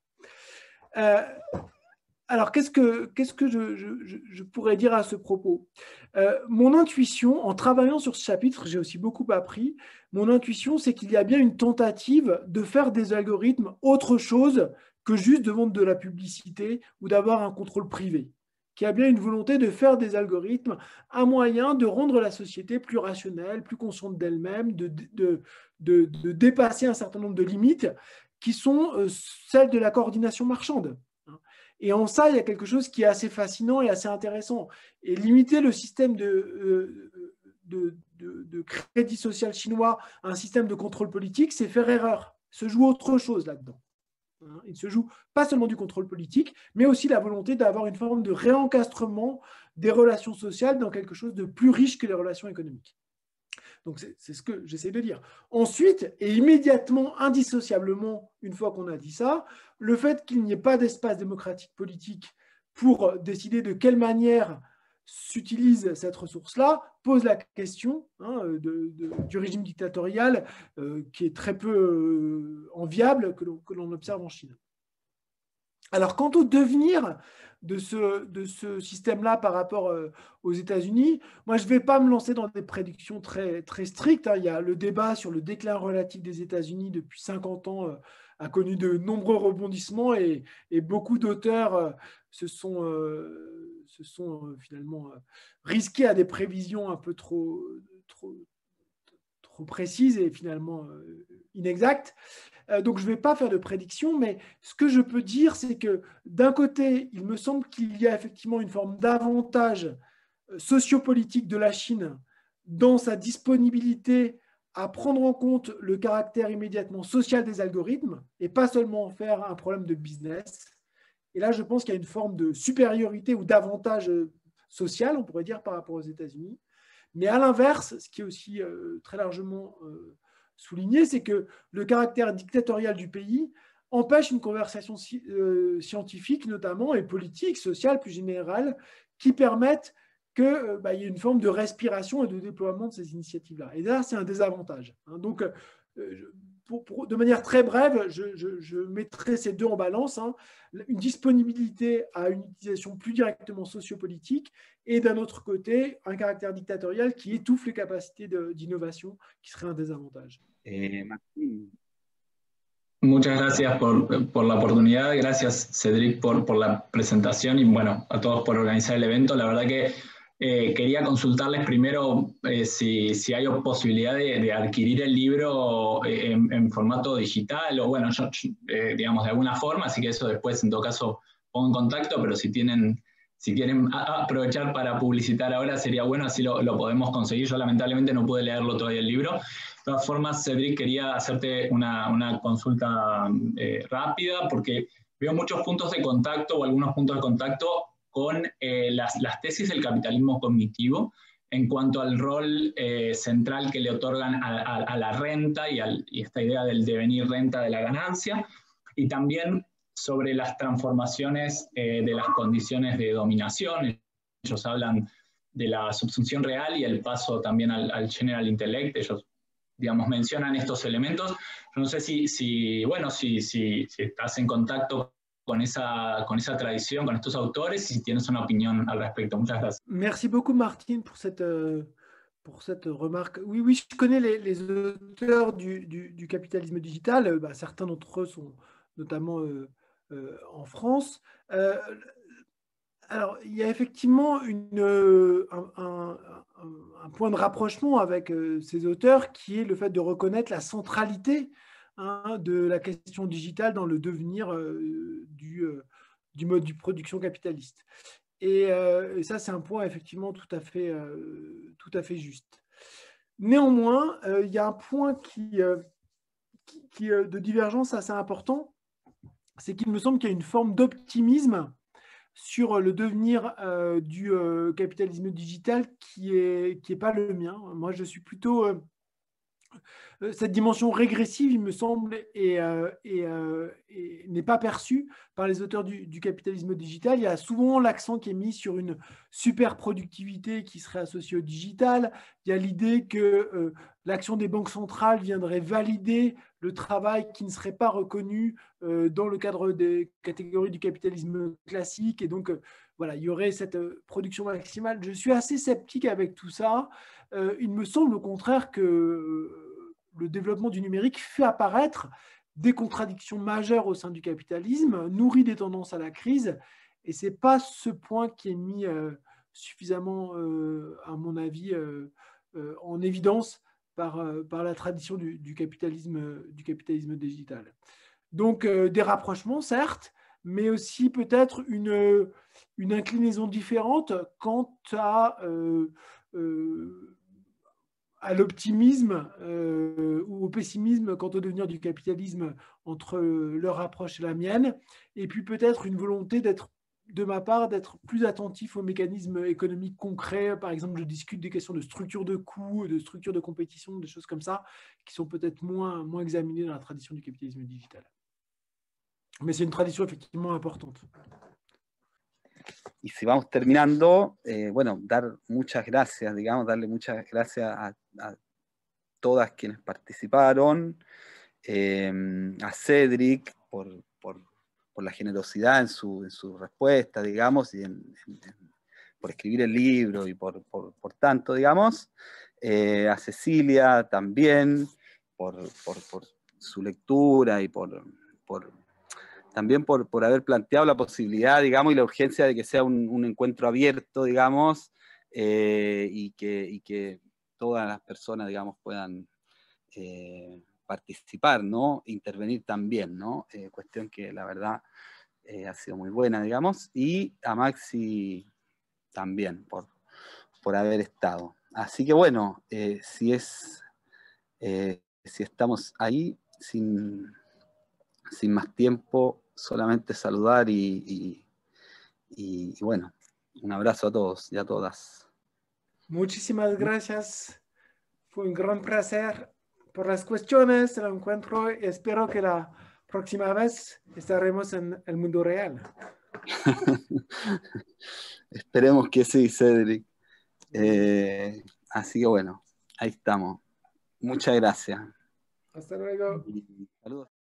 Alors qu'est-ce que je pourrais dire à ce propos? Mon intuition, en travaillant sur ce chapitre, j'ai aussi beaucoup appris, mon intuition, c'est qu'il y a bien une tentative de faire des algorithmes autre chose que juste de vendre de la publicité ou d'avoir un contrôle privé, qui a bien une volonté de faire des algorithmes un moyen de rendre la société plus rationnelle, plus consciente d'elle-même, de dépasser un certain nombre de limites qui sont celles de la coordination marchande. Et en ça, il y a quelque chose qui est assez fascinant et assez intéressant. Et limiter le système de crédit social chinois à un système de contrôle politique, c'est faire erreur. Il se joue autre chose là-dedans. Il se joue pas seulement du contrôle politique, mais aussi la volonté d'avoir une forme de réencastrement des relations sociales dans quelque chose de plus riche que les relations économiques. Donc c'est ce que j'essaie de dire. Ensuite, et immédiatement, indissociablement, une fois qu'on a dit ça, le fait qu'il n'y ait pas d'espace démocratique politique pour décider de quelle manière s'utilise cette ressource-là pose la question du régime dictatorial qui est très peu enviable que l'on observe en Chine. Alors, quant au devenir de ce système-là par rapport aux États-Unis, moi, je ne vais pas me lancer dans des prédictions très, très strictes. Il y a le débat sur le déclin relatif des États-Unis depuis 50 ans a connu de nombreux rebondissements et beaucoup d'auteurs se sont finalement risqués à des prévisions un peu trop précises et finalement inexactes. Donc, je ne vais pas faire de prédiction, mais ce que je peux dire, c'est que d'un côté, il me semble qu'il y a effectivement une forme d'avantage sociopolitique de la Chine dans sa disponibilité à prendre en compte le caractère immédiatement social des algorithmes et pas seulement en faire un problème de business. Et là, je pense qu'il y a une forme de supériorité ou d'avantage social, on pourrait dire, par rapport aux États-Unis. Mais à l'inverse, ce qui est aussi très largement souligné, c'est que le caractère dictatorial du pays empêche une conversation scientifique notamment et politique, sociale plus générale, qui permettent qu'il y ait une forme de respiration et de déploiement de ces initiatives-là. Et là, c'est un désavantage. Donc, de manière très brève, je mettrai ces deux en balance, une disponibilité à une utilisation plus directement sociopolitique et d'un autre côté, un caractère dictatorial qui étouffe les capacités d'innovation, qui serait un désavantage. Martín. Muchas gracias por la oportunidad, gracias Cédric por la presentación y bueno, a todos por organizar el evento. La verdad que quería consultarles primero si hay posibilidad de adquirir el libro en formato digital o bueno, digamos de alguna forma, así que eso después en todo caso pongo en contacto, pero si quieren aprovechar para publicitar ahora sería bueno, así lo podemos conseguir. Yo lamentablemente no pude leerlo todavía el libro. De todas formas, Cédric, quería hacerte una consulta rápida porque veo muchos puntos de contacto o algunos puntos de contacto con las tesis del capitalismo cognitivo en cuanto al rol central que le otorgan a la renta y esta idea del devenir renta de la ganancia, y también sobre las transformaciones de las condiciones de dominación. Ellos hablan de la subsunción real y el paso también al general intellect. Ellos, digamos, mencionan estos elementos. Yo no sé si estás en contacto con esa tradición, con estos autores, y si tienes una opinión al respecto. Muchas gracias. Merci beaucoup, Martine, pour cette remarque. Oui, je connais les auteurs du capitalisme digital. Certains d'entre eux sont notamment en France. Alors, il y a effectivement un point de rapprochement avec ces auteurs qui est le fait de reconnaître la centralité de la question digitale dans le devenir du mode de production capitaliste. Et ça, c'est un point effectivement tout à fait juste. Néanmoins, il y a un point qui de divergence assez important, c'est qu'il me semble qu'il y a une forme d'optimisme sur le devenir du capitalisme digital qui est pas le mien. Moi, je suis plutôt... cette dimension régressive, il me semble, n'est pas perçue par les auteurs du capitalisme digital. Il y a souvent l'accent qui est mis sur une super productivité qui serait associée au digital. Il y a l'idée que l'action des banques centrales viendrait valider le travail qui ne serait pas reconnu dans le cadre des catégories du capitalisme classique. Et donc, voilà, il y aurait cette production maximale. Je suis assez sceptique avec tout ça. Il me semble au contraire que le développement du numérique fait apparaître des contradictions majeures au sein du capitalisme, nourrit des tendances à la crise Et ce n'est pas ce point qui est mis suffisamment, à mon avis, en évidence par la tradition du capitalisme digital. Donc, des rapprochements, certes, mais aussi peut-être une inclinaison différente quant à l'optimisme ou au pessimisme quant au devenir du capitalisme entre leur approche et la mienne, et puis peut-être une volonté de ma part, d'être plus attentif aux mécanismes économiques concrets. Par exemple, je discute des questions de structure de coûts, de structure de compétition, des choses comme ça, qui sont peut-être moins examinées dans la tradition du capitalisme digital. Mais c'est une tradition effectivement importante. Y si vamos terminando, bueno, dar muchas gracias, digamos, darle muchas gracias a todas quienes participaron, a Cédric por la generosidad en su respuesta, digamos, y por escribir el libro y por tanto, digamos, a Cecilia también por su lectura y también por haber planteado la posibilidad, digamos, y la urgencia de que sea un encuentro abierto, digamos, y que todas las personas, digamos, puedan participar, ¿no? Intervenir también, ¿no? Cuestión que la verdad ha sido muy buena, digamos, y a Maxi también por haber estado. Así que bueno, si estamos ahí, sin más tiempo, solamente saludar y bueno, un abrazo a todos y a todas. Muchísimas gracias. Fue un gran placer por las cuestiones, el encuentro. Espero que la próxima vez estaremos en el mundo real. Esperemos que sí, Cédric. Así que bueno, ahí estamos. Muchas gracias. Hasta luego. Saludos.